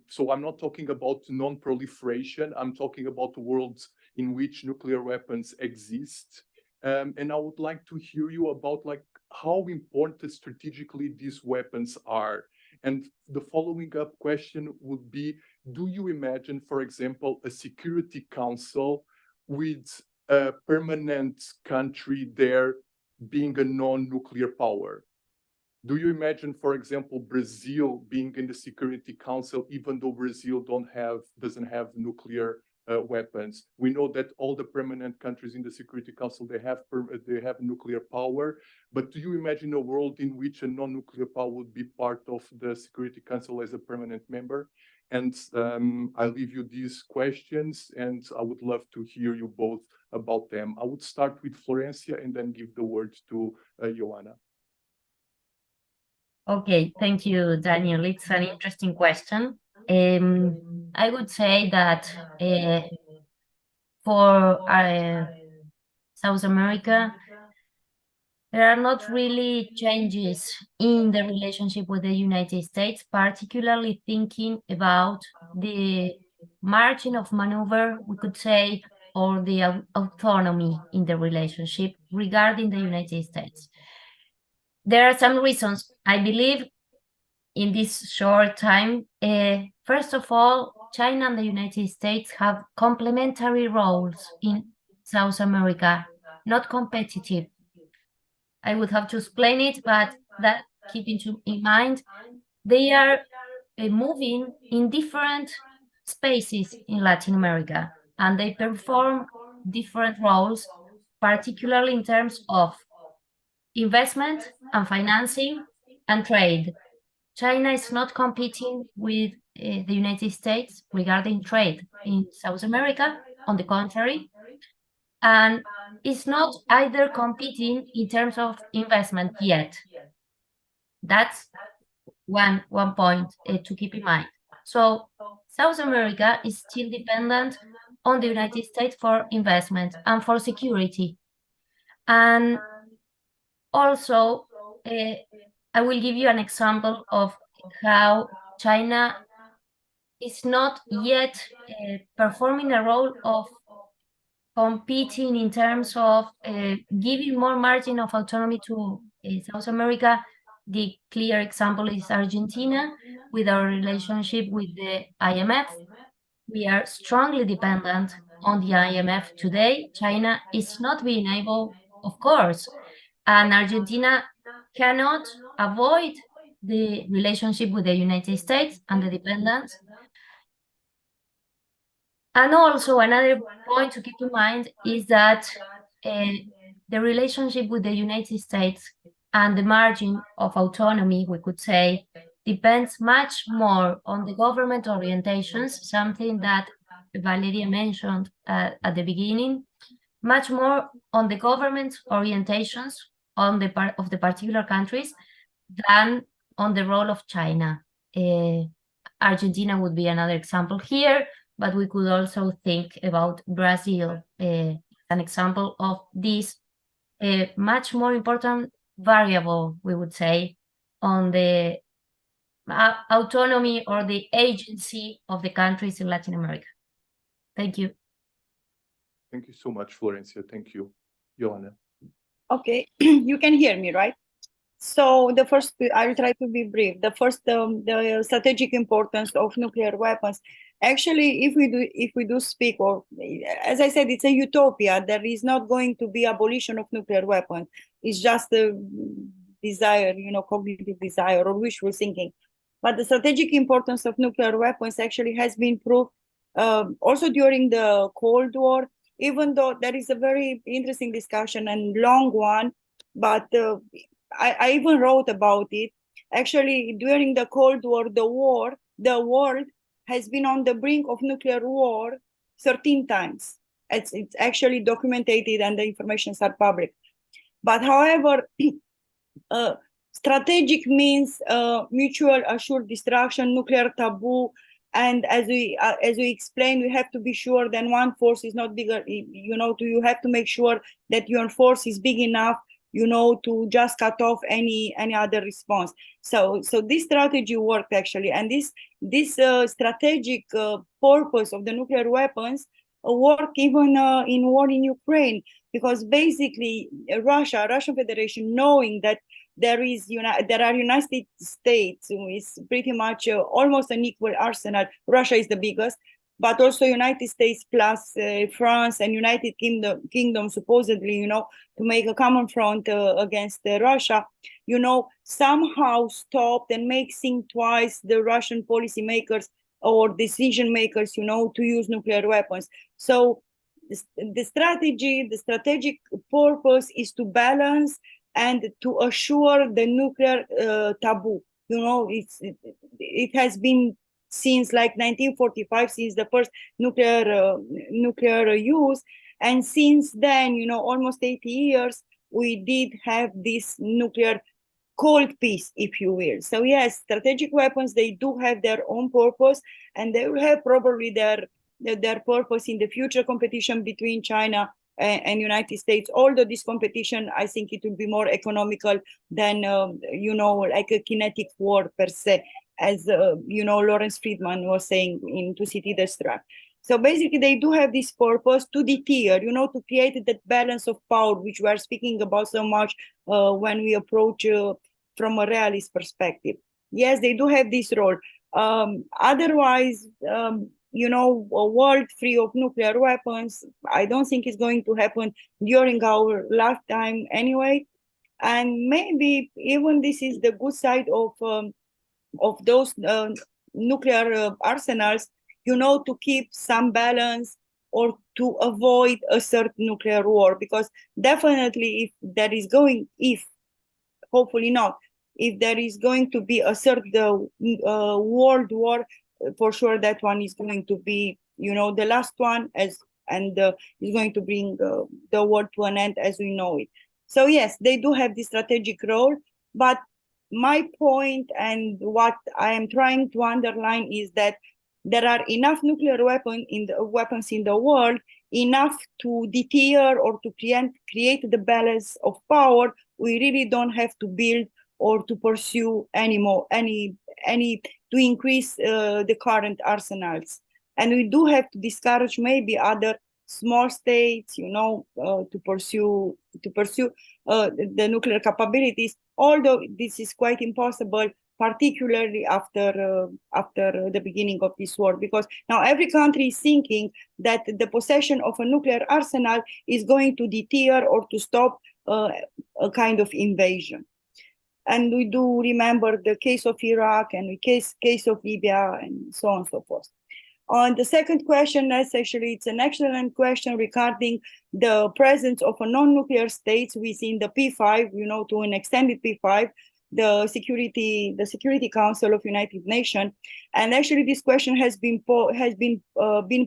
So I'm not talking about non-proliferation. I'm talking about worlds in which nuclear weapons exist. And I would like to hear you about how important strategically these weapons are. And the following up question would be, do you imagine, for example, a Security Council with a permanent country there being a non-nuclear power? Do you imagine, for example, Brazil being in the Security Council, even though Brazil doesn't have nuclear weapons? We know that all the permanent countries in the Security Council, they have nuclear power. But do you imagine a world in which a non-nuclear power would be part of the Security Council as a permanent member? And I'll leave you these questions, and I would love to hear you both about them. I would start with Florencia and then give the word to Ioana. Okay, thank you, Daniel. It's an interesting question. I would say that for South America, there are not really changes in the relationship with the United States, particularly thinking about the margin of maneuver, we could say, or the autonomy in the relationship regarding the United States. There are some reasons, I believe, in this short time. First of all, China and the United States have complementary roles in South America, not competitive. I would have to explain it, but that keeping in mind, they are moving in different spaces in Latin America, and they perform different roles, particularly in terms of investment and financing and trade. China is not competing with the United States regarding trade in South America, on the contrary, and it's not either competing in terms of investment yet. That's one point to keep in mind. So South America is still dependent on the United States for investment and for security. And also, I will give you an example of how China is not yet performing a role of competing in terms of giving more margin of autonomy to South America. The clear example is Argentina, with our relationship with the IMF. We are strongly dependent on the IMF today. China is not being able, of course, and Argentina cannot avoid the relationship with the United States and the dependence. And also another point to keep in mind is that the relationship with the United States and the margin of autonomy, we could say, depends much more on the government orientations, something that Valeria mentioned at the beginning, much more on the government orientations on the part of the particular countries than on the role of China. Argentina would be another example here, but we could also think about Brazil, an example of this much more important variable, we would say, on the autonomy or the agency of the countries in Latin America. Thank you. Thank you so much, Florencia. Thank you, Ioana. Okay, you can hear me, right? So the first, I will try to be brief. The first, the strategic importance of nuclear weapons. Actually, if we do speak, or as I said, it's a utopia. There is not going to be abolition of nuclear weapons. It's just a desire, cognitive desire or wishful thinking. But the strategic importance of nuclear weapons actually has been proved also during the Cold War, even though there is a very interesting discussion and long one, but I even wrote about it. Actually, during the Cold War, the world has been on the brink of nuclear war 13 times. It's actually documented and the informations are public. But however, strategic means mutual assured destruction, nuclear taboo, and as we explained, we have to be sure that one force is not bigger. You have to make sure that your force is big enough, to just cut off any other response. So this strategy worked actually, and this strategic purpose of the nuclear weapons work even in war in Ukraine, because basically Russian Federation, knowing that there are United States with pretty much almost an equal arsenal. Russia is the biggest, but also United States plus France and United Kingdom supposedly, to make a common front against Russia, somehow stopped and make think twice the Russian policymakers or decision makers, to use nuclear weapons. So the strategic purpose is to balance and to assure the nuclear taboo. It has been since like 1945, since the first nuclear use, and since then, almost 80 years, we did have this nuclear cold peace, if you will. So yes, strategic weapons, they do have their own purpose, and they will have probably their purpose in the future competition between China and United States. Although this competition, I think it will be more economical than, like a kinetic war per se, as, Lawrence Friedman was saying in To City Destruct. So basically, they do have this purpose to deter, to create that balance of power, which we are speaking about so much when we approach from a realist perspective. Yes, they do have this role. Otherwise, a world free of nuclear weapons, I don't think it's going to happen during our lifetime anyway. And maybe even this is the good side of those nuclear arsenals, to keep some balance or to avoid a third nuclear war. Because definitely hopefully not, if there is going to be a third world war, for sure that one is going to be, the last one, is going to bring the world to an end as we know it. So yes, they do have this strategic role, but my point and what I am trying to underline is that there are enough nuclear weapons in the world, enough to deter or to create the balance of power. We really don't have to build or to pursue to increase the current arsenals. And we do have to discourage maybe other small states, to pursue the nuclear capabilities, although this is quite impossible, particularly after the beginning of this war, because now every country is thinking that the possession of a nuclear arsenal is going to deter or to stop a kind of invasion. And we do remember the case of Iraq and the case of Libya and so on and so forth. On the second question, it's an excellent question regarding the presence of a non-nuclear states within the P5, to an extended P5, the Security Council of United Nations. And actually this question has been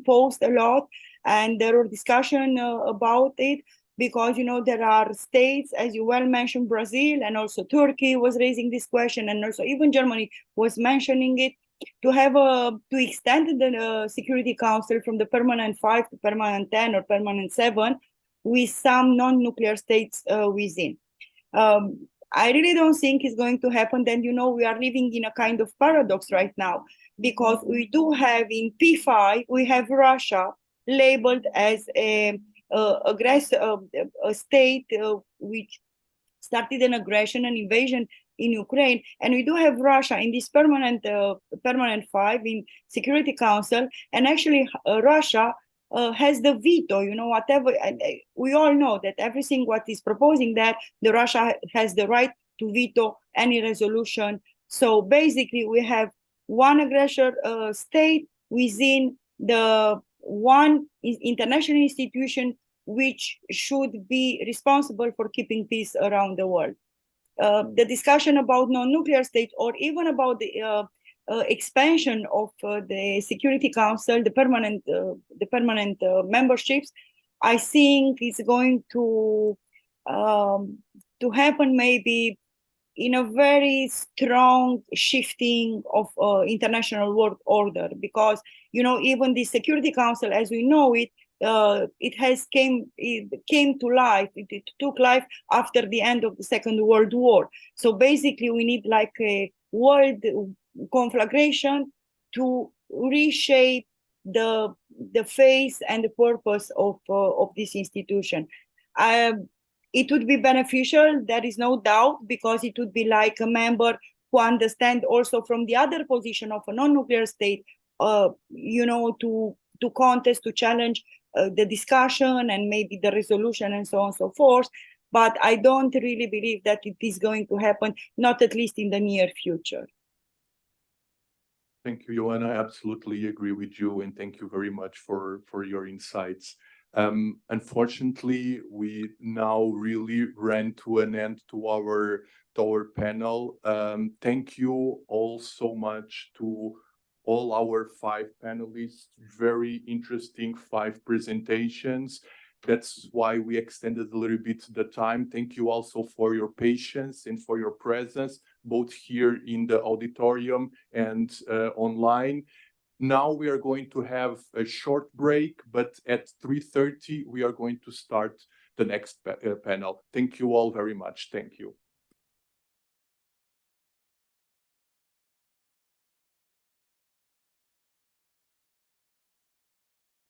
posed a lot. And there were discussion about it because, you know, there are states, as you well mentioned, Brazil and also Turkey was raising this question, and also even Germany was mentioning it, to have to extend the Security Council from the permanent 5 to permanent 10 or permanent 7 with some non-nuclear states within. I really don't think it's going to happen. Then, you know, we are living in a kind of paradox right now, because we do have in P5, we have Russia labeled as a state which started an aggression and invasion in Ukraine, and we do have Russia in this permanent 5 in Security Council, and actually Russia has the veto. You know, whatever, we all know that everything what is proposing that the Russia has the right to veto any resolution. So basically, we have one aggressor state within the one international institution which should be responsible for keeping peace around the world. The discussion about non-nuclear states, or even about the expansion of the Security Council, the permanent memberships, I think is going to happen maybe in a very strong shifting of international world order, because, you know, even the Security Council as we know it, it came to life. It took life after the end of the Second World War. So basically, we need like a world conflagration to reshape the face and the purpose of this institution. It would be beneficial, there is no doubt, because it would be like a member who understand also from the other position of a non-nuclear state, you know, to contest, to challenge the discussion and maybe the resolution and so on and so forth. But I don't really believe that it is going to happen, not at least in the near future. Thank you, Ioana. I absolutely agree with you, and thank you very much for your insights. Unfortunately, we now really ran to an end to our panel. Thank you all so much to all our 5 panelists. Very interesting 5 presentations. That's why we extended a little bit the time. Thank you also for your patience and for your presence, both here in the auditorium and online. Now we are going to have a short break, but at 3:30 we are going to start the next panel. Thank you all very much. Thank you.